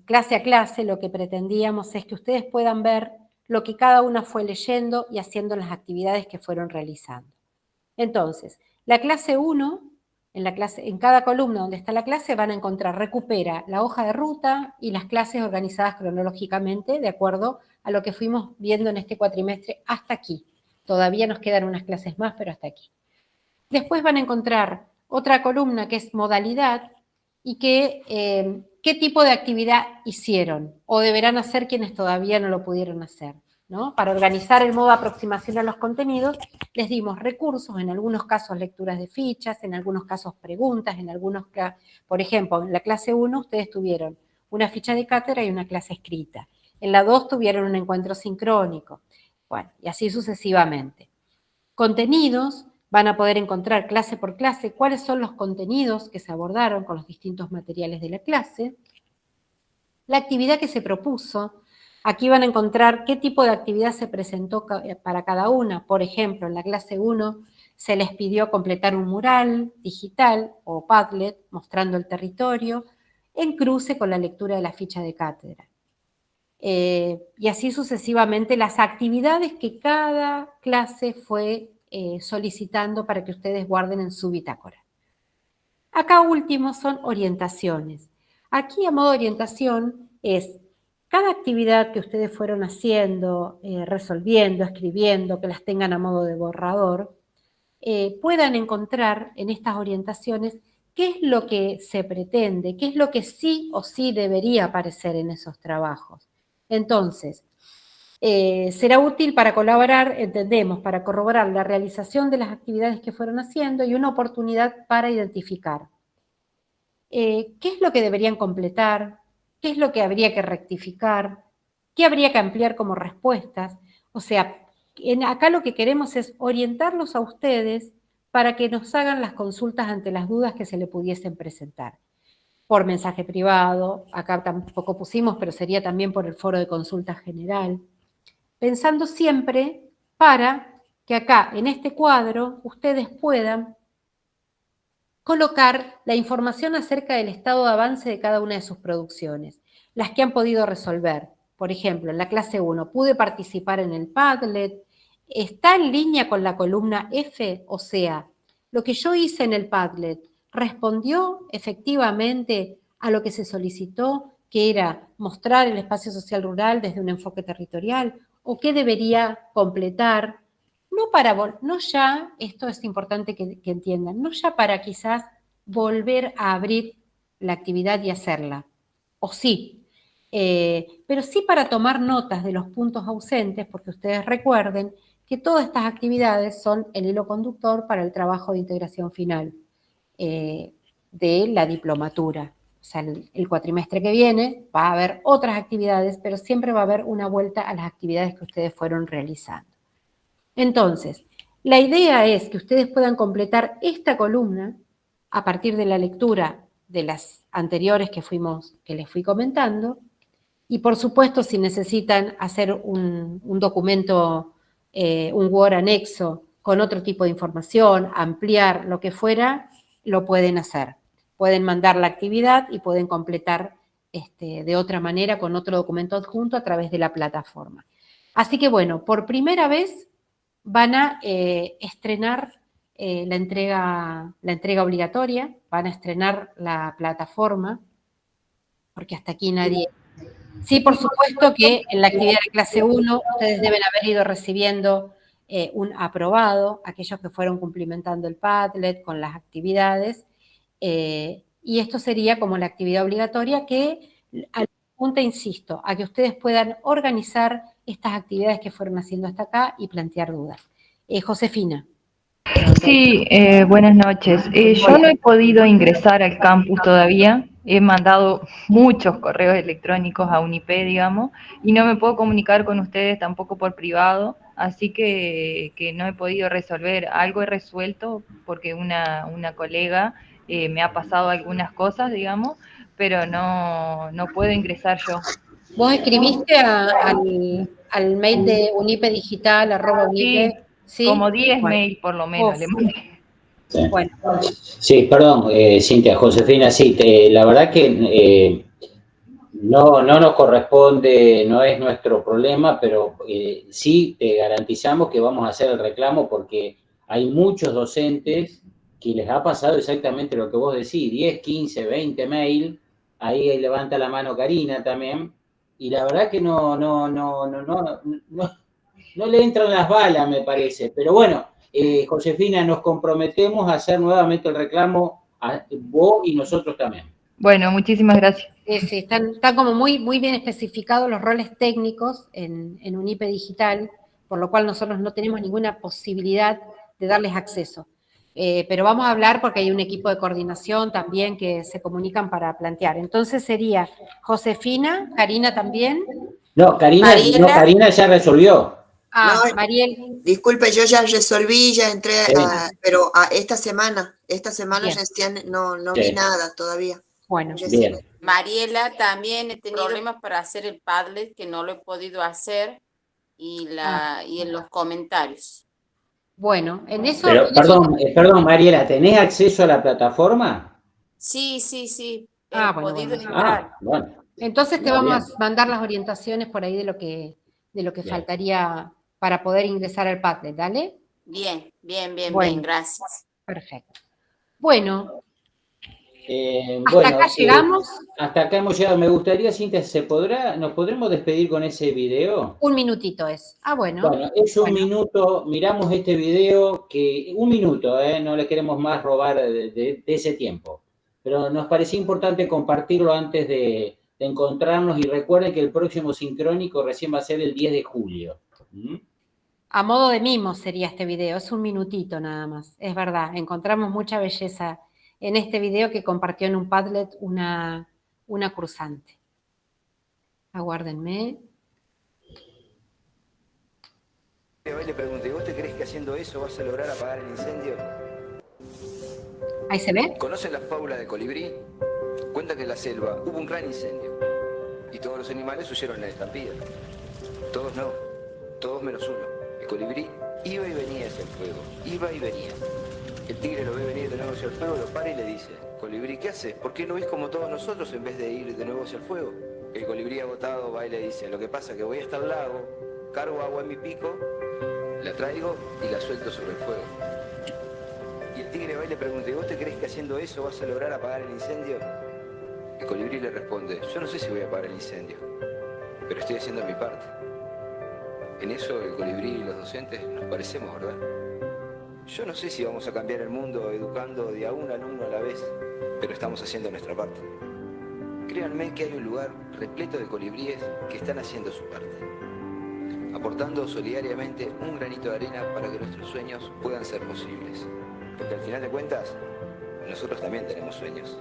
Speaker 2: clase a clase, lo que pretendíamos es que ustedes puedan ver lo que cada una fue leyendo y haciendo las actividades que fueron realizando. Entonces, la clase 1, en cada columna donde está la clase, van a encontrar, recupera la hoja de ruta y las clases organizadas cronológicamente, de acuerdo a lo que fuimos viendo en este cuatrimestre hasta aquí. Todavía nos quedan unas clases más, pero hasta aquí. Después van a encontrar otra columna que es modalidad, y qué tipo de actividad hicieron o deberán hacer quienes todavía no lo pudieron hacer, ¿no? Para organizar el modo de aproximación a los contenidos, les dimos recursos, en algunos casos lecturas de fichas, en algunos casos preguntas, en algunos, por ejemplo, en la clase 1 ustedes tuvieron una ficha de cátedra y una clase escrita. En la 2 tuvieron un encuentro sincrónico. Bueno, y así sucesivamente. Contenidos. Van a poder encontrar clase por clase cuáles son los contenidos que se abordaron con los distintos materiales de la clase. La actividad que se propuso. Aquí van a encontrar qué tipo de actividad se presentó para cada una. Por ejemplo, en la clase 1 se les pidió completar un mural digital o Padlet mostrando el territorio en cruce con la lectura de la ficha de cátedra. Y así sucesivamente las actividades que cada clase fue solicitando para que ustedes guarden en su bitácora. Acá último son orientaciones. Aquí a modo de orientación es cada actividad que ustedes fueron haciendo, resolviendo, escribiendo, que las tengan a modo de borrador, puedan encontrar en estas orientaciones qué es lo que se pretende, qué es lo que sí o sí debería aparecer en esos trabajos. Entonces, será útil para colaborar, entendemos, para corroborar la realización de las actividades que fueron haciendo y una oportunidad para identificar qué es lo que deberían completar, qué es lo que habría que rectificar, qué habría que ampliar como respuestas. O sea, acá lo que queremos es orientarlos a ustedes para que nos hagan las consultas ante las dudas que se le pudiesen presentar. Por mensaje privado, acá tampoco pusimos, pero sería también por el foro de consulta general. Pensando siempre para que acá, en este cuadro, ustedes puedan colocar la información acerca del estado de avance de cada una de sus producciones, las que han podido resolver. Por ejemplo, en la clase 1, pude participar en el Padlet, está en línea con la columna F, o sea, lo que yo hice en el Padlet respondió efectivamente a lo que se solicitó, que era mostrar el espacio social rural desde un enfoque territorial, o qué debería completar, no ya, esto es importante que entiendan, no ya para quizás volver a abrir la actividad y hacerla, o sí, pero sí para tomar notas de los puntos ausentes, porque ustedes recuerden que todas estas actividades son el hilo conductor para el trabajo de integración final de la diplomatura. O sea, el cuatrimestre que viene va a haber otras actividades, pero siempre va a haber una vuelta a las actividades que ustedes fueron realizando. Entonces, la idea es que ustedes puedan completar esta columna a partir de la lectura de las anteriores que les fui comentando. Y por supuesto, si necesitan hacer un documento, un Word anexo con otro tipo de información, ampliar lo que fuera, lo pueden hacer. Pueden mandar la actividad y pueden completar de otra manera con otro documento adjunto a través de la plataforma. Así que bueno, por primera vez van a estrenar la entrega obligatoria, van a estrenar la plataforma, porque hasta aquí nadie... Sí, por supuesto que en la actividad de clase 1 ustedes deben haber ido recibiendo un aprobado, aquellos que fueron cumplimentando el Padlet con las actividades, y esto sería como la actividad obligatoria que apunta, insisto, a que ustedes puedan organizar estas actividades que fueron haciendo hasta acá y plantear dudas. Josefina.
Speaker 11: Sí, buenas noches. Yo no he podido ingresar al campus todavía. He mandado muchos correos electrónicos a Unipe, digamos, y no me puedo comunicar con ustedes tampoco por privado, así que no he podido resolver. Algo he resuelto porque una colega me ha pasado algunas cosas, digamos, pero no puedo ingresar yo.
Speaker 2: ¿Vos escribiste al mail de Unipe Digital, @unipe?
Speaker 11: Sí, como 10 mails por lo menos le mandé.
Speaker 1: Sí.
Speaker 2: Bueno.
Speaker 1: Sí, perdón, Cintia, Josefina, sí, la verdad que no nos corresponde, no es nuestro problema, pero sí te garantizamos que vamos a hacer el reclamo porque hay muchos docentes que les ha pasado exactamente lo que vos decís, 10, 15, 20 mail, ahí levanta la mano Karina también, y la verdad que no le entran las balas, me parece, pero bueno, Josefina, nos comprometemos a hacer nuevamente el reclamo a vos y nosotros también.
Speaker 11: Bueno, muchísimas gracias.
Speaker 2: Sí, están como muy bien especificados los roles técnicos en Unipe Digital, por lo cual nosotros no tenemos ninguna posibilidad de darles acceso. Pero vamos a hablar porque hay un equipo de coordinación también que se comunican para plantear. Entonces sería Josefina, Karina también.
Speaker 1: No, Karina ya resolvió.
Speaker 2: Ah,
Speaker 3: No,
Speaker 2: Mariel.
Speaker 3: Disculpe, yo ya resolví, ya entré, pero esta semana
Speaker 2: Bien.
Speaker 3: ya no vi nada todavía.
Speaker 2: Bueno,
Speaker 1: bien.
Speaker 12: Mariela, también he tenido problemas para hacer el Padlet, que no lo he podido hacer, y en los comentarios.
Speaker 2: Bueno, en eso...
Speaker 1: Pero, perdón, Mariela, ¿tenés acceso a la plataforma?
Speaker 12: Sí, he
Speaker 2: bueno,
Speaker 12: podido
Speaker 2: bueno.
Speaker 12: entrar.
Speaker 1: Bueno.
Speaker 2: Entonces te
Speaker 1: Muy
Speaker 2: vamos
Speaker 1: bien.
Speaker 2: a mandar las orientaciones por ahí de lo que faltaría para poder ingresar al Padlet, ¿dale?
Speaker 12: Bien,
Speaker 2: Bueno.
Speaker 12: gracias.
Speaker 2: Perfecto. Bueno,
Speaker 1: Hasta
Speaker 2: acá llegamos.
Speaker 1: Hasta acá hemos llegado. Me gustaría, Cintia, ¿nos podremos despedir con ese video?
Speaker 2: Un minutito es. Bueno.
Speaker 1: Bueno, es un minuto, miramos este video, un minuto, no le queremos más robar de ese tiempo. Pero nos parecía importante compartirlo antes de encontrarnos y recuerden que el próximo sincrónico recién va a ser el 10 de julio.
Speaker 2: A modo de mimo sería este video, es un minutito nada más. Es verdad, encontramos mucha belleza en este video que compartió en un Padlet una cursante. Aguárdenme.
Speaker 13: Hoy le pregunté, ¿vos te crees que haciendo eso vas a lograr apagar el incendio?
Speaker 2: ¿Ahí se ve?
Speaker 13: ¿Conocen la fábula de Colibrí? Cuenta que en la selva hubo un gran incendio y todos los animales huyeron en la estampida. Todos no, todos menos uno. El colibrí iba y venía hacia el fuego, iba y venía. El tigre lo ve venir de nuevo hacia el fuego, lo para y le dice, colibrí, ¿qué haces? ¿Por qué no ves como todos nosotros en vez de ir de nuevo hacia el fuego? El colibrí agotado va y le dice, lo que pasa es que voy hasta el lago, cargo agua en mi pico, la traigo y la suelto sobre el fuego. Y el tigre va y le pregunta, ¿y vos te crees que haciendo eso vas a lograr apagar el incendio? El colibrí le responde, yo no sé si voy a apagar el incendio, pero estoy haciendo mi parte. En eso el colibrí y los docentes nos parecemos, ¿verdad? Yo no sé si vamos a cambiar el mundo educando de a un alumno a la vez, pero estamos haciendo nuestra parte. Créanme que hay un lugar repleto de colibríes que están haciendo su parte, aportando solidariamente un granito de arena para que nuestros sueños puedan ser posibles. Porque al final de cuentas, nosotros también tenemos sueños.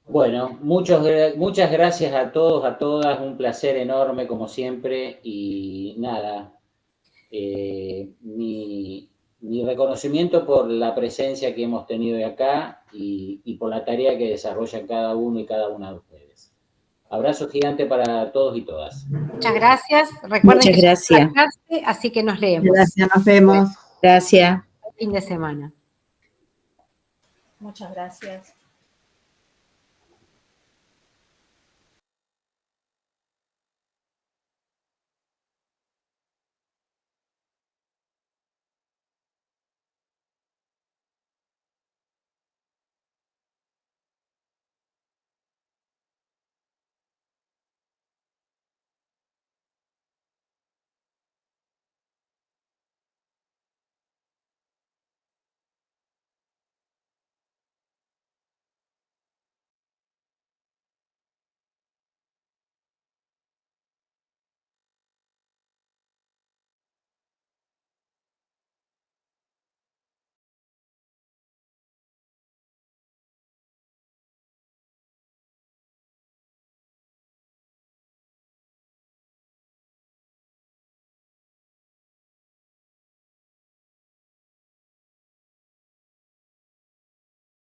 Speaker 1: Bueno, muchas gracias a todos, a todas, un placer enorme como siempre y nada, mi Mi reconocimiento por la presencia que hemos tenido de acá y por la tarea que desarrollan cada uno y cada una de ustedes. Abrazo gigante para todos y todas.
Speaker 2: Muchas gracias. Recuerden
Speaker 14: Muchas
Speaker 2: que ya
Speaker 14: gracias.
Speaker 2: está la clase, así que nos leemos.
Speaker 6: Gracias, nos vemos.
Speaker 14: Gracias.
Speaker 2: Fin de semana.
Speaker 10: Muchas gracias.